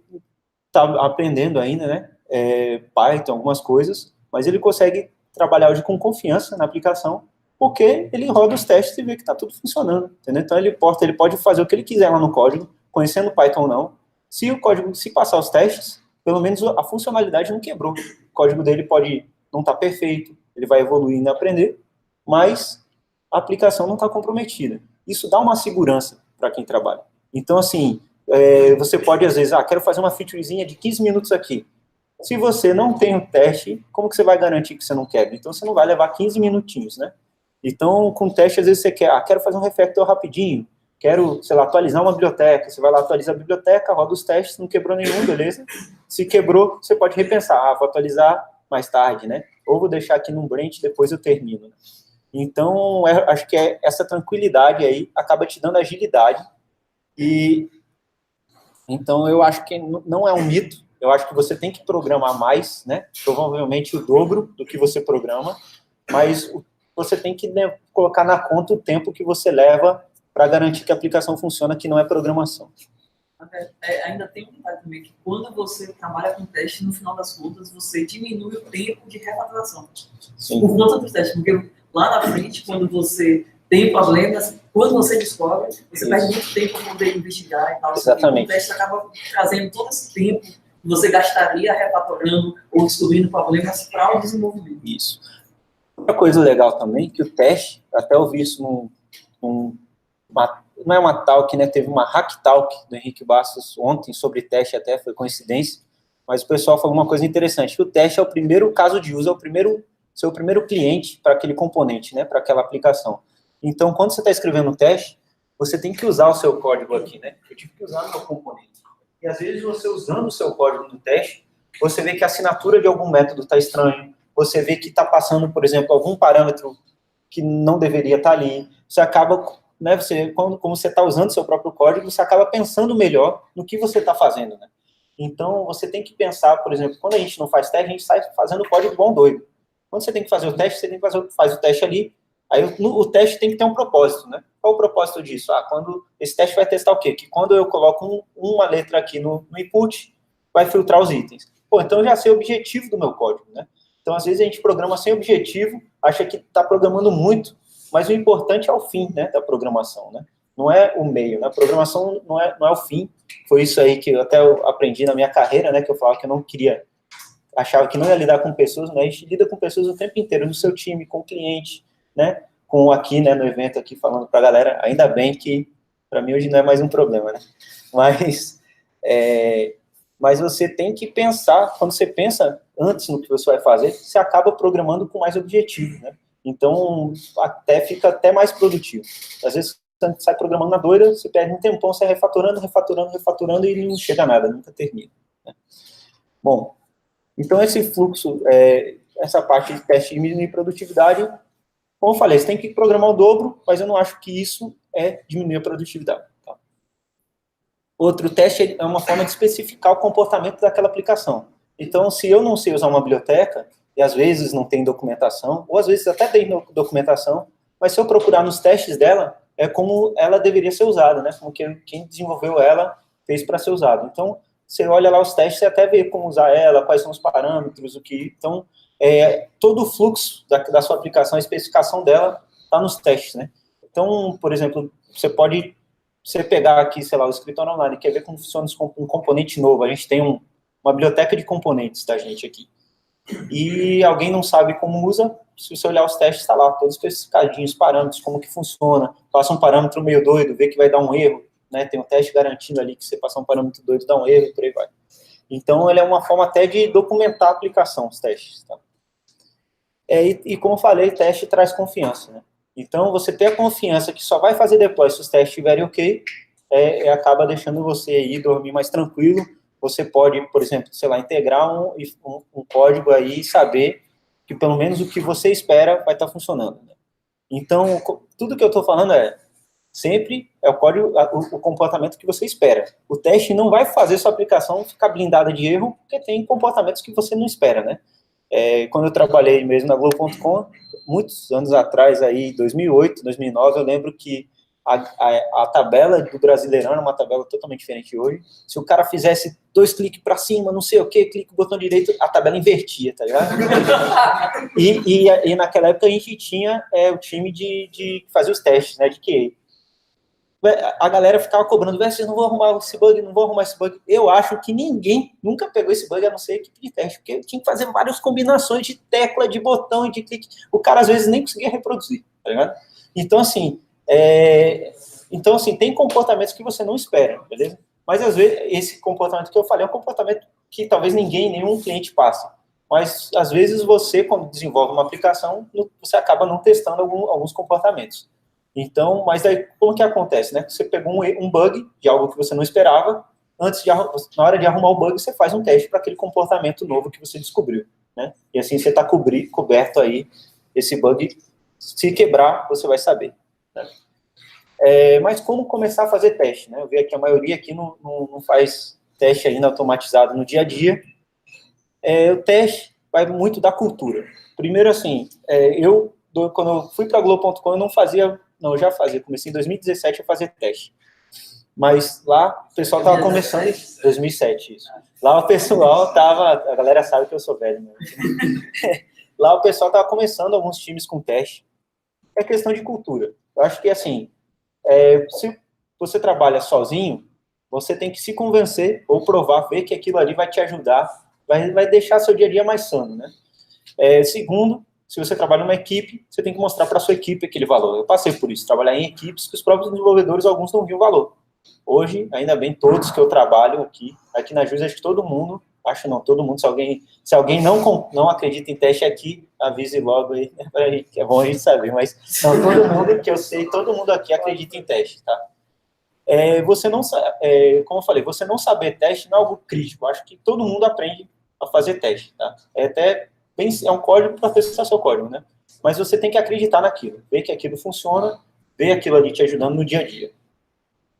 está aprendendo ainda, né? Python, algumas coisas, mas ele consegue trabalhar hoje com confiança na aplicação, porque ele roda os testes e vê que está tudo funcionando, entendeu? Então ele pode fazer o que ele quiser lá no código, conhecendo Python ou não. Se o código, se passar os testes, pelo menos a funcionalidade não quebrou. O código dele pode não estar perfeito, ele vai evoluindo e aprender, mas a aplicação não está comprometida. Isso dá uma segurança para quem trabalha. Então, assim, você pode, às vezes, quero fazer uma featurezinha de 15 minutos aqui. Se você não tem um teste, como que você vai garantir que você não quebra? Então, você não vai levar 15 minutinhos, né? Então, com teste, às vezes você quero fazer um refactor rapidinho, quero, sei lá, atualizar uma biblioteca. Você vai lá, atualiza a biblioteca, roda os testes, não quebrou nenhum, beleza? Se quebrou, você pode repensar. Vou atualizar mais tarde, né? Ou vou deixar aqui num branch, depois eu termino. Né? Então, acho que essa tranquilidade aí acaba te dando agilidade. E então, eu acho que não é um mito. Eu acho que você tem que programar mais, né? Provavelmente o dobro do que você programa, mas você tem que, né, colocar na conta o tempo que você leva para garantir que a aplicação funciona, que não é programação. Ainda tem um detalhe também, que quando você trabalha com teste, no final das contas, você diminui o tempo de refatoração. Sim. Por conta dos testes, porque lá na frente, quando você tem problemas, quando você descobre, você perde muito tempo para poder investigar e tal. Exatamente. O teste acaba trazendo todo esse tempo que você gastaria refatorando ou descobrindo problemas para o desenvolvimento. Isso. Outra coisa legal também, que o teste, até eu vi isso não é uma talk, né? Teve uma hack talk do Henrique Bastos ontem sobre teste, até foi coincidência, mas o pessoal falou uma coisa interessante, que o teste é o primeiro caso de uso, seu primeiro cliente para aquele componente, né? Para aquela aplicação. Então, quando você está escrevendo um teste, você tem que usar o seu código aqui, né? Eu tive que usar o meu componente. E às vezes você usando o seu código no teste, você vê que a assinatura de algum método está estranho, você vê que está passando, por exemplo, algum parâmetro que não deveria estar ali, você acaba, né, como você está usando o seu próprio código, você acaba pensando melhor no que você está fazendo, né? Então, você tem que pensar, por exemplo, quando a gente não faz teste, a gente sai fazendo código bom doido. Quando você tem que fazer o teste, você tem que faz o teste ali, aí o teste tem que ter um propósito, né? Qual o propósito disso? Quando esse teste vai testar o quê? Que quando eu coloco uma letra aqui no input, vai filtrar os itens. Então eu já sei o objetivo do meu código, né? Então, às vezes, a gente programa sem objetivo, acha que está programando muito, mas o importante é o fim, né, da programação, né? Não é o meio, né? A programação não é o fim. Foi isso aí que eu até aprendi na minha carreira, né? Que eu falava que eu não queria, achava que não ia lidar com pessoas, né? A gente lida com pessoas o tempo inteiro, no seu time, com o cliente, né? Com aqui, né, no evento aqui, falando para a galera, ainda bem que, para mim, hoje não é mais um problema, né? Mas você tem que pensar, quando você pensa antes no que você vai fazer, você acaba programando com mais objetivo, né? Então, fica até mais produtivo. Às vezes, você sai programando na doida, você perde um tempão, você refatorando e não chega a nada, nunca termina. Né? Bom, então esse fluxo, essa parte de teste de produtividade, como eu falei, você tem que programar o dobro, mas eu não acho que isso é diminuir a produtividade. Tá? Outro teste é uma forma de especificar o comportamento daquela aplicação. Então, se eu não sei usar uma biblioteca, e às vezes não tem documentação, ou às vezes até tem documentação, mas se eu procurar nos testes dela, é como ela deveria ser usada, né? Como quem desenvolveu ela fez para ser usado. Então, você olha lá os testes e até vê como usar ela, quais são os parâmetros, o que... Então, todo o fluxo da sua aplicação, a especificação dela, está nos testes, né? Então, por exemplo, você pegar aqui, sei lá, o escritório online, quer ver como funciona um componente novo. A gente tem uma biblioteca de componentes da gente aqui. E alguém não sabe como usa, se você olhar os testes, está lá, todos especificadinhos, parâmetros, como que funciona. Passa um parâmetro meio doido, vê que vai dar um erro, né? Tem um teste garantindo ali que você passar um parâmetro doido, dá um erro, e por aí vai. Então, ele é uma forma até de documentar a aplicação, os testes. Tá? E como eu falei, teste traz confiança, né? Então, você ter a confiança que só vai fazer deploy se os testes estiverem ok, acaba deixando você aí dormir mais tranquilo. Você pode, por exemplo, sei lá, integrar um código aí e saber que pelo menos o que você espera vai estar funcionando. Né? Então, tudo que eu estou falando sempre é o código, o comportamento que você espera. O teste não vai fazer sua aplicação ficar blindada de erro, porque tem comportamentos que você não espera, né? Quando eu trabalhei mesmo na Globo.com, muitos anos atrás, aí, 2008, 2009, eu lembro que a tabela do Brasileirão era uma tabela totalmente diferente hoje. Se o cara fizesse 2 cliques para cima, não sei o que, clique no botão direito, a tabela invertia, tá ligado? e naquela época a gente tinha o time de fazer os testes, né, de QA. A galera ficava cobrando, vocês não vão arrumar esse bug, não vão arrumar esse bug. Eu acho que ninguém nunca pegou esse bug, a não ser a equipe de teste, porque tinha que fazer várias combinações de tecla, de botão e de clique. O cara, às vezes, nem conseguia reproduzir, tá ligado? Então, assim, tem comportamentos que você não espera, beleza? Mas, às vezes, esse comportamento que eu falei é um comportamento que talvez nenhum cliente passe. Mas, às vezes, você, quando desenvolve uma aplicação, você acaba não testando alguns comportamentos. Então, mas daí, como que acontece, né? Você pegou um bug de algo que você não esperava, na hora de arrumar o bug, você faz um teste para aquele comportamento novo que você descobriu, né? E assim você está coberto aí, esse bug, se quebrar, você vai saber, né? Mas como começar a fazer teste, né? Eu vi que a maioria aqui não faz teste ainda automatizado no dia a dia. O teste vai muito da cultura. Primeiro, assim, quando eu fui para a Globo.com, eu já fazia, comecei em 2017 a fazer teste. Mas lá o pessoal estava começando, 2007, isso. Lá o pessoal estava, a galera sabe que eu sou velho, né? Lá o pessoal estava começando alguns times com teste. É questão de cultura. Eu acho que, assim, se você trabalha sozinho, você tem que se convencer ou provar, ver que aquilo ali vai te ajudar, vai deixar seu dia a dia mais sano, né? Segundo, se você trabalha numa equipe, você tem que mostrar para a sua equipe aquele valor. Eu passei por isso, trabalhar em equipes que os próprios desenvolvedores, alguns não viam valor. Hoje, ainda bem, todos que eu trabalho aqui na JUS, acho que todo mundo, se alguém não acredita em teste aqui, avise logo aí, né, pra gente, que é bom a gente saber, mas não, todo mundo que eu sei, todo mundo aqui acredita em teste, tá? Você não como eu falei, você não saber teste não é algo crítico, acho que todo mundo aprende a fazer teste, tá? É um código para testar seu código, né? Mas você tem que acreditar naquilo, ver que aquilo funciona, ver aquilo ali te ajudando no dia a dia.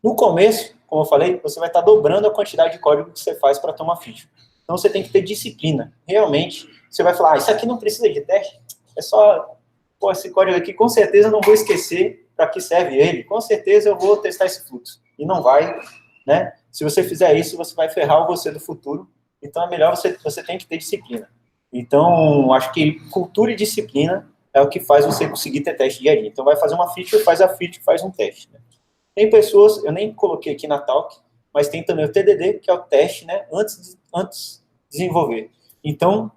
No começo, como eu falei, você vai estar dobrando a quantidade de código que você faz para ter uma feature. Então, você tem que ter disciplina. Realmente, você vai falar, isso aqui não precisa de teste, é só, esse código aqui, com certeza eu não vou esquecer para que serve ele, com certeza eu vou testar esse fluxo. E não vai, né? Se você fizer isso, você vai ferrar você do futuro. Então, é melhor você tem que ter disciplina. Então, acho que cultura e disciplina é o que faz você conseguir ter teste dia a dia. Então, vai fazer uma feature, faz a feature, faz um teste. Né? Tem pessoas, eu nem coloquei aqui na talk, mas tem também o TDD, que é o teste, né, antes de desenvolver. Então,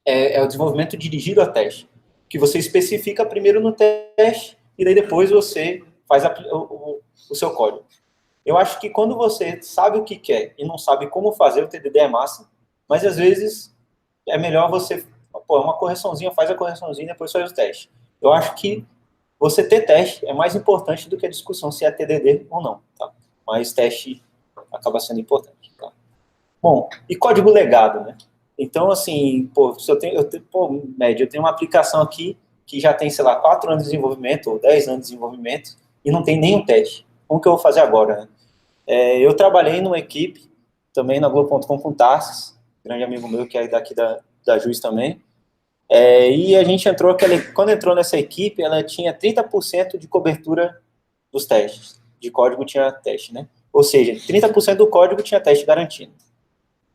é o desenvolvimento dirigido a teste, que você especifica primeiro no teste, e daí depois você faz o seu código. Eu acho que quando você sabe o que quer e não sabe como fazer, o TDD é massa, mas às vezes é melhor você, uma correçãozinha, faz a correçãozinha e depois faz o teste. Eu acho que você ter teste é mais importante do que a discussão se é TDD ou não, tá? Mas teste acaba sendo importante, tá? Bom, e código legado, né? Então, assim, se eu tenho uma aplicação aqui que já tem, sei lá, 4 anos de desenvolvimento ou 10 anos de desenvolvimento, e não tem nenhum teste. Como que eu vou fazer agora, né? Eu trabalhei numa equipe, também na Globo.com com o Tarsis, grande amigo meu, que é daqui da Juiz também, e a gente entrou, quando entrou nessa equipe, ela tinha 30% de cobertura dos testes, de código tinha teste, né? Ou seja, 30% do código tinha teste garantido.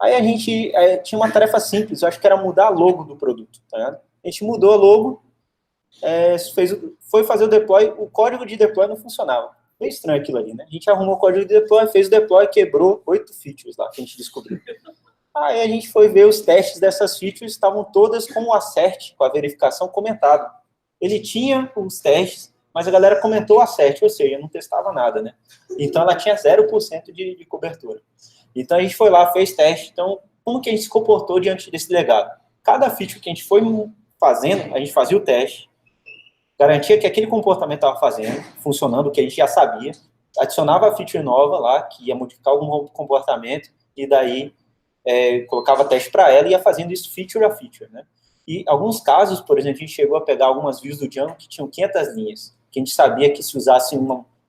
Aí a gente tinha uma tarefa simples, eu acho que era mudar a logo do produto, tá ligado? A gente mudou a logo, foi fazer o deploy, o código de deploy não funcionava. Foi estranho aquilo ali, né? A gente arrumou o código de deploy, fez o deploy, quebrou 8 features lá que a gente descobriu. Aí a gente foi ver os testes dessas features, estavam todas com o assert, com a verificação comentado. Ele tinha os testes, mas a galera comentou o assert, ou seja, não testava nada, né? Então ela tinha 0% de cobertura. Então a gente foi lá, fez teste. Então, como que a gente se comportou diante desse legado? Cada feature que a gente foi fazendo, a gente fazia o teste, garantia que aquele comportamento estava fazendo, funcionando, o que a gente já sabia, adicionava a feature nova lá, que ia modificar algum comportamento, e daí colocava teste para ela e ia fazendo isso feature a feature, né? E alguns casos, por exemplo, a gente chegou a pegar algumas views do Django que tinham 500 linhas, que a gente sabia que se usasse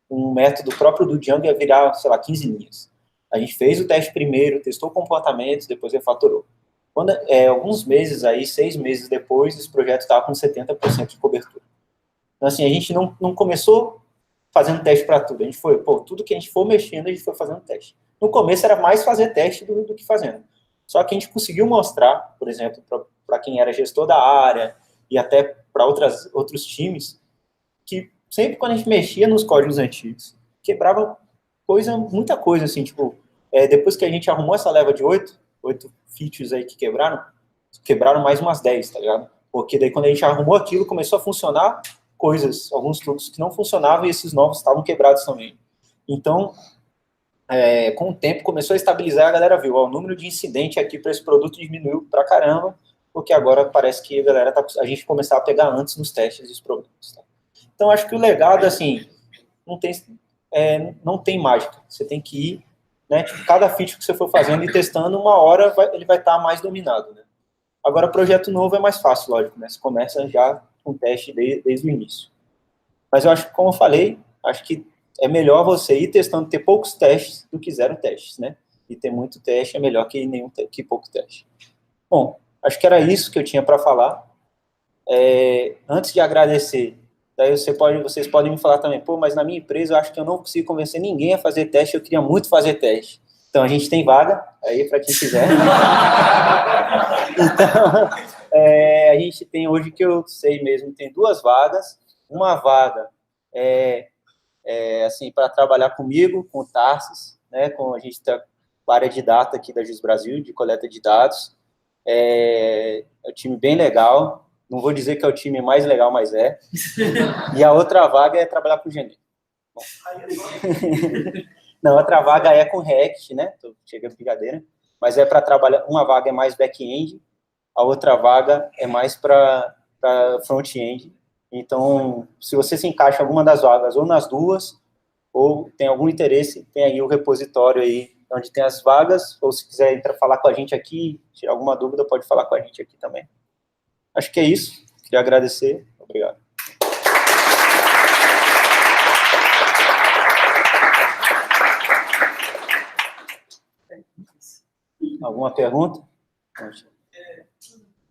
um método próprio do Django ia virar, sei lá, 15 linhas. A gente fez o teste primeiro, testou comportamentos, depois refatorou. Quando, alguns meses aí, 6 meses depois, esse projeto estava com 70% de cobertura. Então, assim, a gente não começou fazendo teste para tudo. A gente foi, tudo que a gente for mexendo, a gente foi fazendo teste. No começo era mais fazer teste do que fazendo. Só que a gente conseguiu mostrar, por exemplo, para quem era gestor da área e até para outros times, que sempre quando a gente mexia nos códigos antigos, quebrava muita coisa, assim, tipo, depois que a gente arrumou essa leva de 8 features aí que quebraram mais umas 10, tá ligado? Porque daí quando a gente arrumou aquilo, começou a funcionar alguns fluxos que não funcionavam e esses novos estavam quebrados também. Então, com o tempo, começou a estabilizar, a galera viu, o número de incidente aqui para esse produto diminuiu pra caramba, porque agora parece que a gente começar a pegar antes nos testes dos produtos. Tá? Então, acho que o legado, assim, não tem mágica. Você tem que ir, né, tipo, cada feature que você for fazendo e testando, uma hora ele vai estar mais dominado, né? Agora, projeto novo é mais fácil, lógico, né? Você começa já com teste desde o início. Mas eu acho que, como eu falei, acho que é melhor você ir testando, ter poucos testes do que 0 testes, né? E ter muito teste é melhor que pouco teste. Bom, acho que era isso que eu tinha para falar. Antes de agradecer, daí vocês podem me falar também, mas na minha empresa eu acho que eu não consigo convencer ninguém a fazer teste, eu queria muito fazer teste. Então, a gente tem vaga aí para quem quiser. Então, a gente tem hoje, que eu sei mesmo, tem 2 vagas. Uma vaga assim, para trabalhar comigo, com o Tarsis, né, a gente está com a área de data aqui da Juiz Brasil, de coleta de dados. É um time bem legal. Não vou dizer que é o time mais legal, mas é. E a outra vaga é trabalhar com o Geni. Não, outra vaga é com React, né? Chega a brincadeira. Mas é para trabalhar. Uma vaga é mais back-end, a outra vaga é mais para front-end. Então, se você se encaixa em alguma das vagas, ou nas duas, ou tem algum interesse, tem aí o repositório aí, onde tem as vagas, ou se quiser entrar falar com a gente aqui, tirar alguma dúvida, pode falar com a gente aqui também. Acho que é isso. Queria agradecer. Obrigado. Alguma pergunta?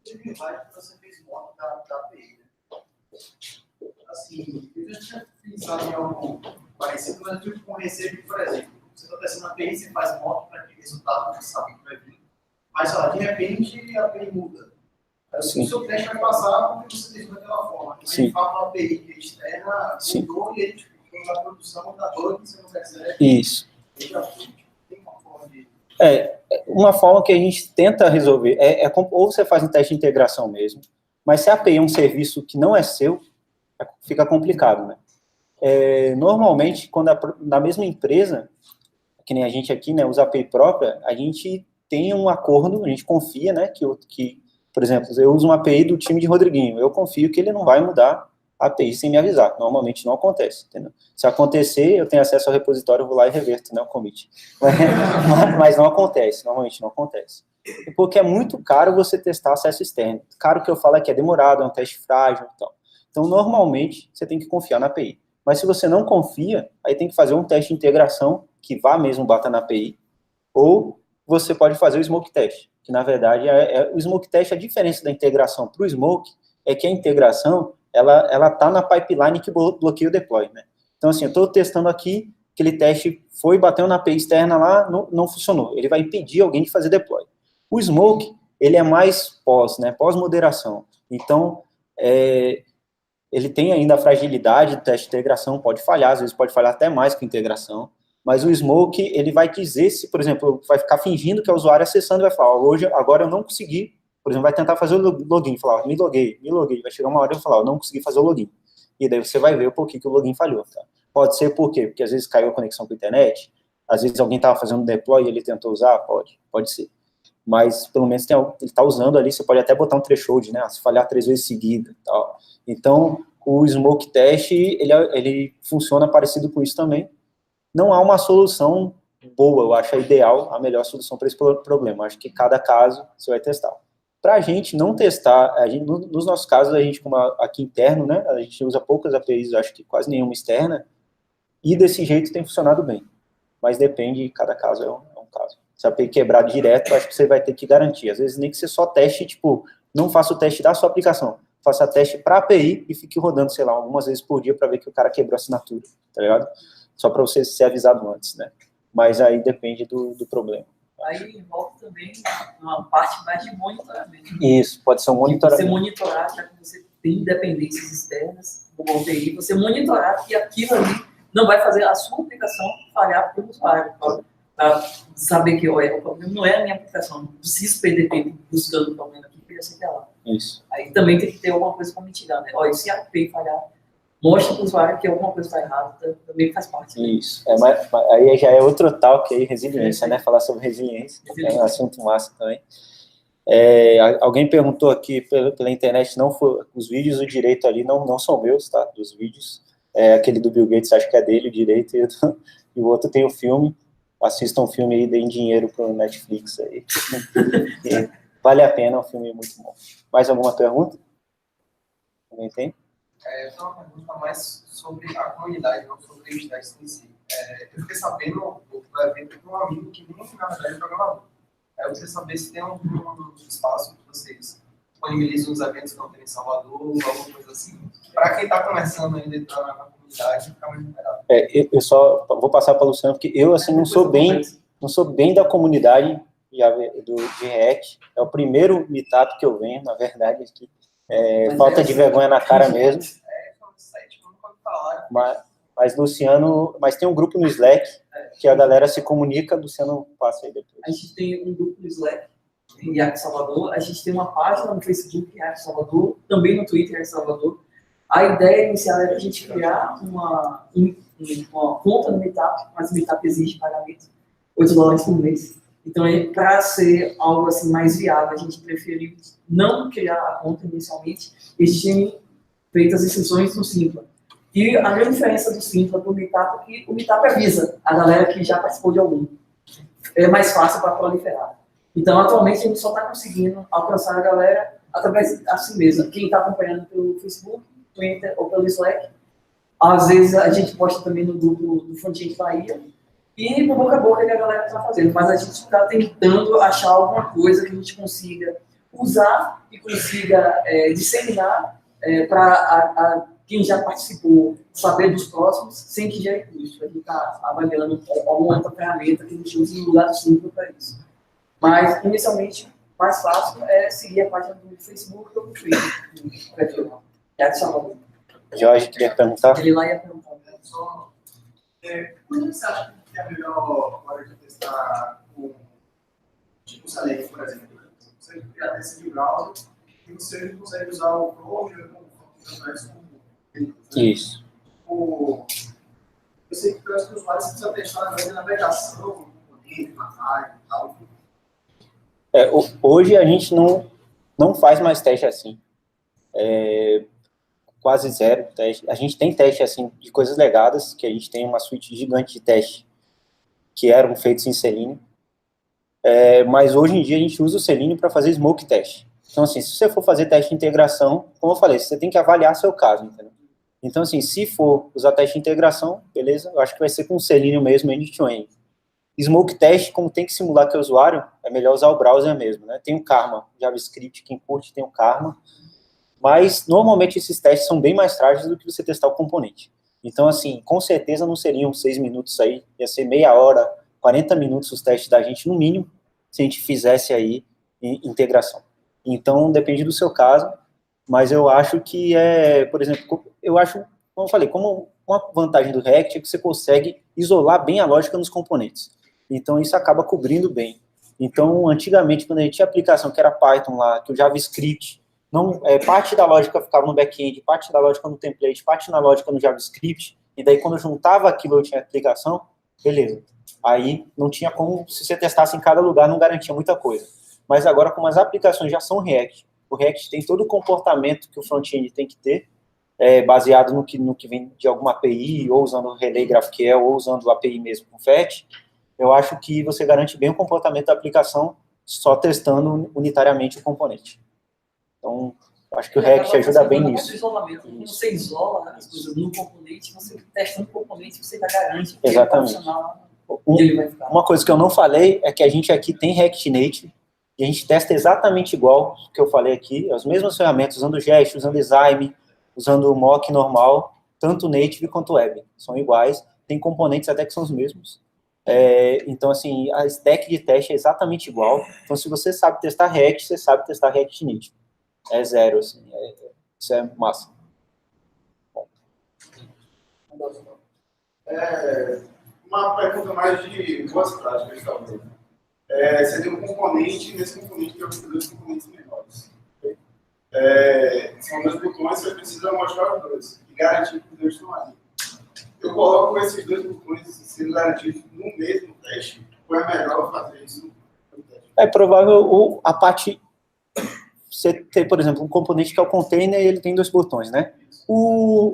Você fez moto da API, né? Assim, eu já tinha pensado em algo parecido, mas eu tive com receio de, por exemplo, você está testando a API, você faz moto para aquele resultado que você sabe que vai vir. Mas, de repente, a API muda. O seu teste vai passar porque você testou daquela forma. Mas, de fato, a API que é externa mudou e ele na produção da bug, você não percebe. Isso. Tem uma forma de... Uma forma que a gente tenta resolver ou você faz um teste de integração mesmo, mas se a API é um serviço que não é seu, fica complicado, né? Normalmente, quando na mesma empresa, que nem a gente aqui, né, usa API própria, a gente tem um acordo, a gente confia, né, que por exemplo, eu uso uma API do time de Rodriguinho, eu confio que ele não vai mudar a API sem me avisar. Normalmente não acontece, entendeu? Se acontecer, eu tenho acesso ao repositório, eu vou lá e reverto, né, o commit. Mas não acontece, normalmente não acontece. Porque é muito caro você testar acesso externo. Caro que eu falo é que é demorado, é um teste frágil e tal. Então, normalmente, você tem que confiar na API. Mas se você não confia, aí tem que fazer um teste de integração que vá mesmo bater na API, ou você pode fazer o smoke test, que na verdade o smoke test, a diferença da integração para o smoke é que a integração, ela tá na pipeline que bloqueia o deploy, né? Então, assim, eu estou testando aqui, aquele teste foi, bateu na API externa lá, não funcionou. Ele vai impedir alguém de fazer deploy. O smoke, ele é mais né? Pós-moderação. Então, ele tem ainda a fragilidade do teste de integração, pode falhar, às vezes pode falhar até mais que a integração, mas o smoke, ele vai dizer se, por exemplo, vai ficar fingindo que é o usuário acessando e vai falar, agora eu não consegui, por exemplo, vai tentar fazer o login, falar, me loguei, vai chegar uma hora e vai falar, eu não consegui fazer o login. E daí você vai ver o porquê que o login falhou, tá? Pode ser por quê? Porque às vezes caiu a conexão com a internet, às vezes alguém estava fazendo deploy e ele tentou usar, pode ser. Mas pelo menos ele está usando ali, você pode até botar um threshold, né? Se falhar 3 vezes seguida, tal. Então, o smoke test, ele funciona parecido com isso também. Não há uma solução boa, eu acho a ideal, a melhor solução para esse problema. Acho que cada caso você vai testar. Para a gente não testar, nos nossos casos, a gente, como aqui interno, né? A gente usa poucas APIs, acho que quase nenhuma externa, e desse jeito tem funcionado bem. Mas depende, cada caso é um caso. Se a API quebrar direto, acho que você vai ter que garantir. Às vezes nem que você só teste, tipo, não faça o teste da sua aplicação, faça teste para a API e fique rodando, sei lá, algumas vezes por dia para ver que o cara quebrou a assinatura, tá ligado? Só para você ser avisado antes, né? Mas aí depende do problema. Aí envolve também uma parte mais de monitoramento. Isso, pode ser um monitoramento. Você monitorar, já que você tem dependências externas do API, você monitorar que aquilo ali não vai fazer a sua aplicação falhar para o usuário. Para saber que o problema não é a minha aplicação, não preciso perder tempo buscando o problema aqui, porque eu sei que é lá. Isso. Aí também tem que ter alguma coisa para mitigar, né? Olha, se a API falhar, mostra para o usuário que alguma coisa está errada, também faz parte. Né? Isso. Mas aí já é outro talk aí, resiliência, né? Falar sobre resiliência. É um assunto massa também. Alguém perguntou aqui pela internet, os vídeos do direito ali não são meus, tá? Dos vídeos. Aquele do Bill Gates, acho que é dele, o direito, e o outro tem o filme. Assistam um filme aí, deem dinheiro pro Netflix aí. Vale a pena, é um filme muito bom. Mais alguma pergunta? Alguém tem? Eu tenho uma pergunta mais sobre a comunidade, não sobre a entidade em si. Eu fiquei sabendo do evento de um amigo que nem, na verdade, é programador. Eu queria saber se tem um espaço que vocês disponibilizam os eventos que não tem em Salvador, alguma coisa assim. Para quem está começando ainda a entrar na comunidade, fica mais liberado. Eu só vou passar para o Luciano, porque eu, assim, não sou bem da comunidade de React. É o primeiro meetup que eu venho, na verdade, aqui. Falta de vergonha na cara mesmo. Mas Luciano, tem um grupo no Slack que a galera se comunica, Luciano passa aí depois. A gente tem um grupo no Slack, em React Salvador, a gente tem uma página no Facebook, React Salvador, também no Twitter, React Salvador. A ideia inicial era a gente criar uma conta no Meetup, mas o Meetup exige pagamento, $8 por mês. Então, para ser algo assim mais viável, a gente preferiu não criar a conta inicialmente, e a gente tem feito as exceções no Simpla. E a grande diferença do Simpla para o Meetup é que o Meetup avisa a galera que já participou de algum. É mais fácil para proliferar. Então, atualmente, a gente só está conseguindo alcançar a galera através assim mesmo. Quem está acompanhando pelo Facebook, Twitter ou pelo Slack, às vezes a gente posta também no grupo do Frontend Bahia, e no boca a boca que a galera está fazendo. Mas a gente está tentando achar alguma coisa que a gente consiga usar e consiga disseminar para quem já participou saber dos próximos, sem que gere custo. A gente está avaliando alguma outra ferramenta que a gente use no lugar do Simpla para isso. Mas, inicialmente, mais fácil é seguir a página do Facebook ou do Twitter, do perfil. Jorge, queria perguntar? Ele lá ia perguntar. Quando você acha que é a melhor hora de testar tipo o Selenium, por exemplo? Você criar esse browser e você consegue usar o Chrome como isso. Eu sei que para os usuários você precisa testar na navegação, na área e tal. Hoje a gente não faz mais teste assim. Quase zero teste. A gente tem teste assim de coisas legadas, que a gente tem uma suite gigante de teste que eram feitos em Selenium. Mas hoje em dia a gente usa o Selenium para fazer smoke test. Então, assim, se você for fazer teste de integração, como eu falei, você tem que avaliar seu caso, entendeu? Então, assim, se for usar teste de integração, beleza, eu acho que vai ser com o Selenium mesmo, end-to-end. Smoke test, como tem que simular que é o usuário, é melhor usar o browser mesmo, né? Tem o Karma, JavaScript, quem curte tem o Karma, mas normalmente esses testes são bem mais frágeis do que você testar o componente. Então, assim, com certeza não seriam 6 minutos aí, ia ser meia hora, 40 minutos os testes da gente, no mínimo, se a gente fizesse aí integração. Então, depende do seu caso, mas eu acho que por exemplo, eu acho, como eu falei, como uma vantagem do React é que você consegue isolar bem a lógica nos componentes. Então, isso acaba cobrindo bem. Então, antigamente, quando a gente tinha aplicação que era Python lá, que o JavaScript, parte da lógica ficava no back-end, parte da lógica no template, parte da lógica no JavaScript, e daí quando eu juntava aquilo eu tinha aplicação, beleza. Aí não tinha como, se você testasse em cada lugar, não garantia muita coisa. Mas agora, como as aplicações já são React, o React tem todo o comportamento que o front-end tem que ter, baseado no que vem de alguma API, ou usando o Relay GraphQL, ou usando o API mesmo com Fetch, eu acho que você garante bem o comportamento da aplicação só testando unitariamente o componente. Então, acho que o React ajuda bem nisso. Isolamento. Quando você isola as coisas no componente, você testa um componente, você já garante que exatamente. Ele vai ficar. Uma coisa que eu não falei é que a gente aqui tem React Native, e a gente testa exatamente igual que eu falei aqui, as mesmas ferramentas, usando o Jest, usando o Zyme, usando o mock normal, tanto native quanto web, são iguais, tem componentes até que são os mesmos. Então, assim, a stack de teste é exatamente igual, então se você sabe testar React, você sabe testar React Native. É zero, assim, isso é massa. Bom. Uma pergunta mais de boas práticas, talvez. Você tem um componente, e nesse componente tem dois componentes menores. São 2 botões, você precisa mostrar os dois e garantir que os dois estão ali. Eu coloco esses 2 botões sendo garantidos no mesmo teste, ou é melhor fazer isso no teste? É provável a parte... Você tem, por exemplo, um componente que é o container e ele tem 2 botões, né? O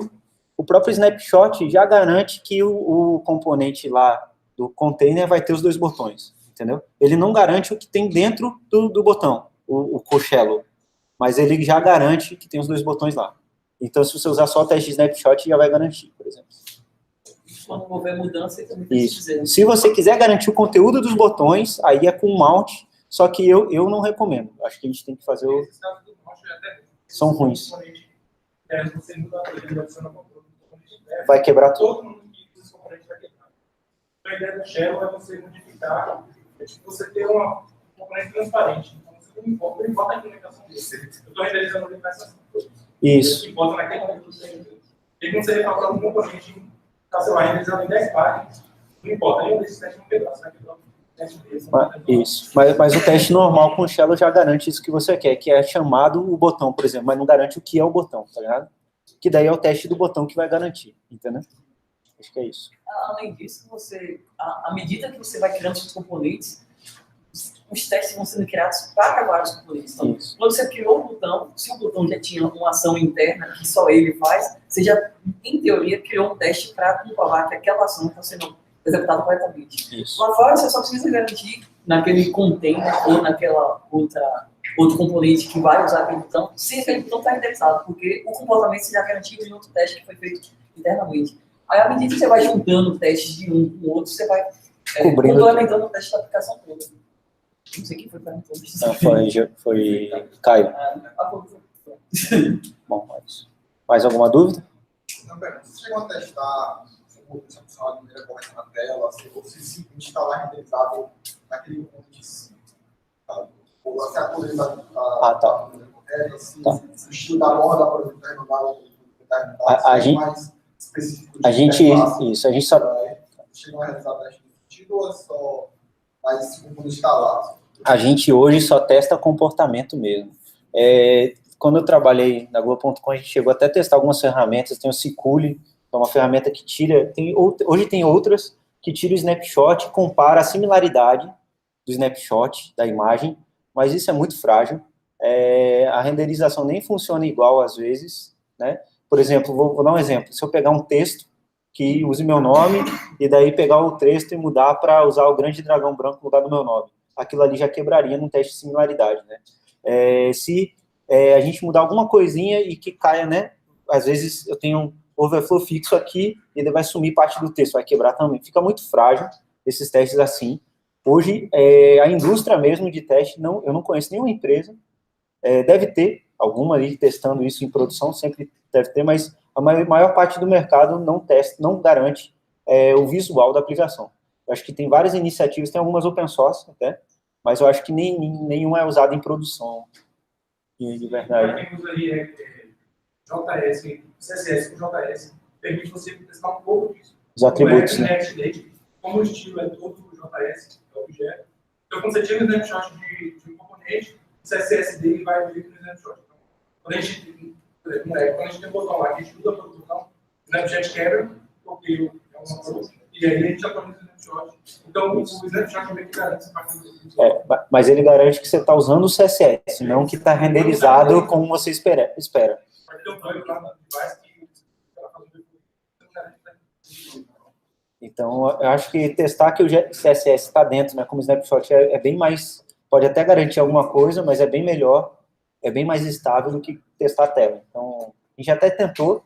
próprio snapshot já garante que o componente lá do container vai ter os 2 botões, entendeu? Ele não garante o que tem dentro do botão, o co-shallow, mas ele já garante que tem os 2 botões lá. Então, se você usar só o teste de snapshot, já vai garantir, por exemplo. Quando houver mudança, ele também Isso. dizer. Se você quiser garantir o conteúdo dos botões, aí é com mount, só que eu não recomendo. Acho que a gente tem que fazer o... São ruins. Vai quebrar tudo. Todo mundo que usa esse componente vai quebrar. A ideia do Shell é você modificar, você ter um componente transparente. Então, você não importa a implementação dele. Eu estou renderizando a implementação. Isso. O que importa naquele momento. E quando você refatorar um componente, está, sei lá, renderizando em 10 páginas, não importa, nenhum desses testes não quebrar. Você vai quebrar. Isso, mas o teste normal com o Shallow já garante isso que você quer, que é chamado o botão, por exemplo, mas não garante o que é o botão, tá ligado? Que daí é o teste do botão que vai garantir, entendeu? Acho que é isso. Além disso, à medida que você vai criando os componentes, os testes vão sendo criados para vários componentes. Então, quando você criou o botão, se o botão já tinha uma ação interna que só ele faz, você já, em teoria, criou um teste para comprovar que aquela ação está sendo executado corretamente. Isso. Lá fora, você só precisa garantir naquele container ou naquela outro componente que vai usar aquele botão, se aquele botão está renderizado, porque o comportamento você já garantiu em outro teste que foi feito internamente. Aí, à medida que você vai juntando testes de um com o outro, você vai complementando o teste da aplicação toda. Não sei quem foi perguntando. Foi Caio. Bom, mais alguma dúvida? Não, pera, você chegou a testar se funcionar de maneira correta na tela, se você simplesmente está lá renderizado naquele ponto de cima, tá? Ou se a cor está tá. Correta, se o estilo da borda, por exemplo, a gente mais específico. A gente sabe. Chegou a realizar teste de sentido ou é só mais esse componente instalado? A gente hoje só testa comportamento mesmo. Quando eu trabalhei na Globo.com, a gente chegou até a testar algumas ferramentas, tem o Ciculi, é uma ferramenta que tira, hoje tem outras que tira o snapshot e compara a similaridade do snapshot da imagem, mas isso é muito frágil. A renderização nem funciona igual às vezes, né? Por exemplo, vou dar um exemplo. Se eu pegar um texto que use meu nome e daí pegar o texto e mudar para usar o grande dragão branco no lugar do meu nome, aquilo ali já quebraria num teste de similaridade, né? Se a gente mudar alguma coisinha e que caia, né? Às vezes eu tenho overflow fixo aqui, ele vai sumir parte do texto, vai quebrar também. Fica muito frágil esses testes assim. Hoje, a indústria mesmo de teste, eu não conheço nenhuma empresa, deve ter alguma ali testando isso em produção, sempre deve ter, mas a maior parte do mercado não testa, não garante o visual da aplicação. Eu acho que tem várias iniciativas, tem algumas open source até, mas eu acho que nenhuma é usada em produção, de verdade. Para quem usa aí JS, CSS com JS, permite você testar um pouco disso. Os atributos, né? Como o estilo é todo JS, é objeto. Então, quando você tira um snapshot de um componente, o CSS dele vai vir no snapshot. Então, quando a gente tem um botão lá que a gente usa para o botão, o Snapchat quebra, porque é uma coisa, e aí a gente atualiza o Snapshot. Então, o Snapshot meio que garante essa parte do mas ele garante que você está usando o CSS, não que está renderizado como você espera. Vai ter um bug lá no device que ela faz um. Então, eu acho que testar que o CSS está dentro, né, como snapshot, é bem mais, pode até garantir alguma coisa, mas é bem melhor, é bem mais estável do que testar a tela. Então, a gente até tentou,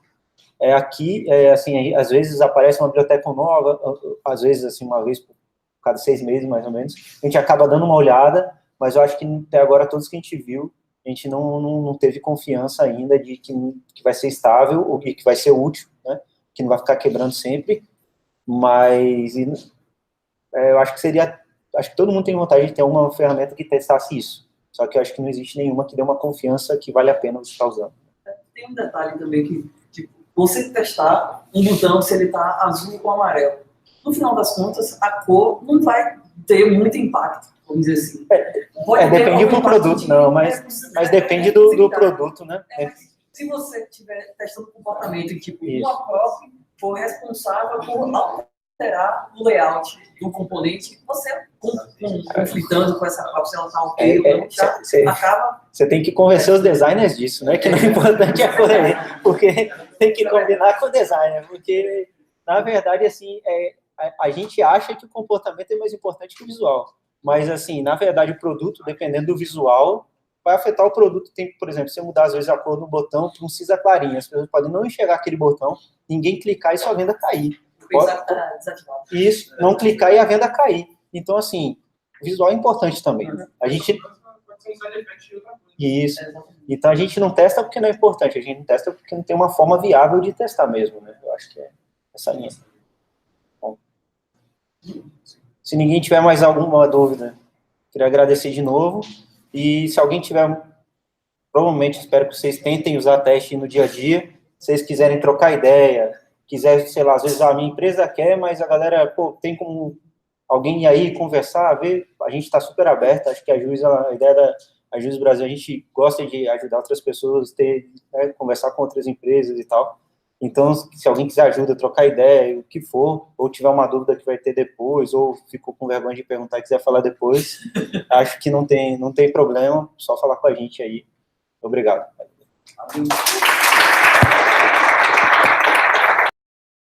aqui, assim, às vezes aparece uma biblioteca nova, às vezes, assim, uma vez por cada 6 meses, mais ou menos, a gente acaba dando uma olhada, mas eu acho que até agora, todos que a gente viu, a gente não teve confiança ainda de que vai ser estável, ou que vai ser útil, né, que não vai ficar quebrando sempre, mas eu acho que todo mundo tem vontade de ter uma ferramenta que testasse isso, só que eu acho que não existe nenhuma que dê uma confiança que vale a pena você estar usando. Tem um detalhe também que, tipo, você testar um botão se ele está azul ou amarelo. No final das contas, a cor não vai ter muito impacto, vamos dizer assim. Depende do produto, não, mas depende do produto, né? Se você estiver testando comportamento e, tipo, uma prop for responsável por alterar o layout do componente, você conflitando com essa prop, se ela está ok ou não, acaba... Você tem que convencer os designers disso, né? Que não é importante a cor aí, porque tem que combinar com o designer, porque, na verdade, assim, a gente acha que o comportamento é mais importante que o visual, mas, assim, na verdade, o produto, dependendo do visual, vai afetar o produto. Tem, por exemplo, se você mudar, às vezes, a cor do botão para um cinza clarinho, as pessoas podem não enxergar aquele botão, ninguém clicar e sua venda cair. Isso, não clicar e a venda cair. Então, assim, o visual é importante também. A gente... Isso. Então, a gente não testa porque não é importante, a gente não testa porque não tem uma forma viável de testar mesmo, né? Eu acho que é essa linha. Bom, se ninguém tiver mais alguma dúvida, queria agradecer de novo. E se alguém tiver, provavelmente, espero que vocês tentem usar teste no dia a dia. Se vocês quiserem trocar ideia, quiser, sei lá, às vezes a minha empresa quer, mas a galera, pô, tem como alguém ir aí conversar, ver, a gente está super aberto. Acho que a ideia da JUS Brasil, a gente gosta de ajudar outras pessoas, conversar com outras empresas e tal. Então, se alguém quiser ajuda, trocar ideia, o que for, ou tiver uma dúvida que vai ter depois, ou ficou com vergonha de perguntar e quiser falar depois, acho que não tem problema, só falar com a gente aí. Obrigado.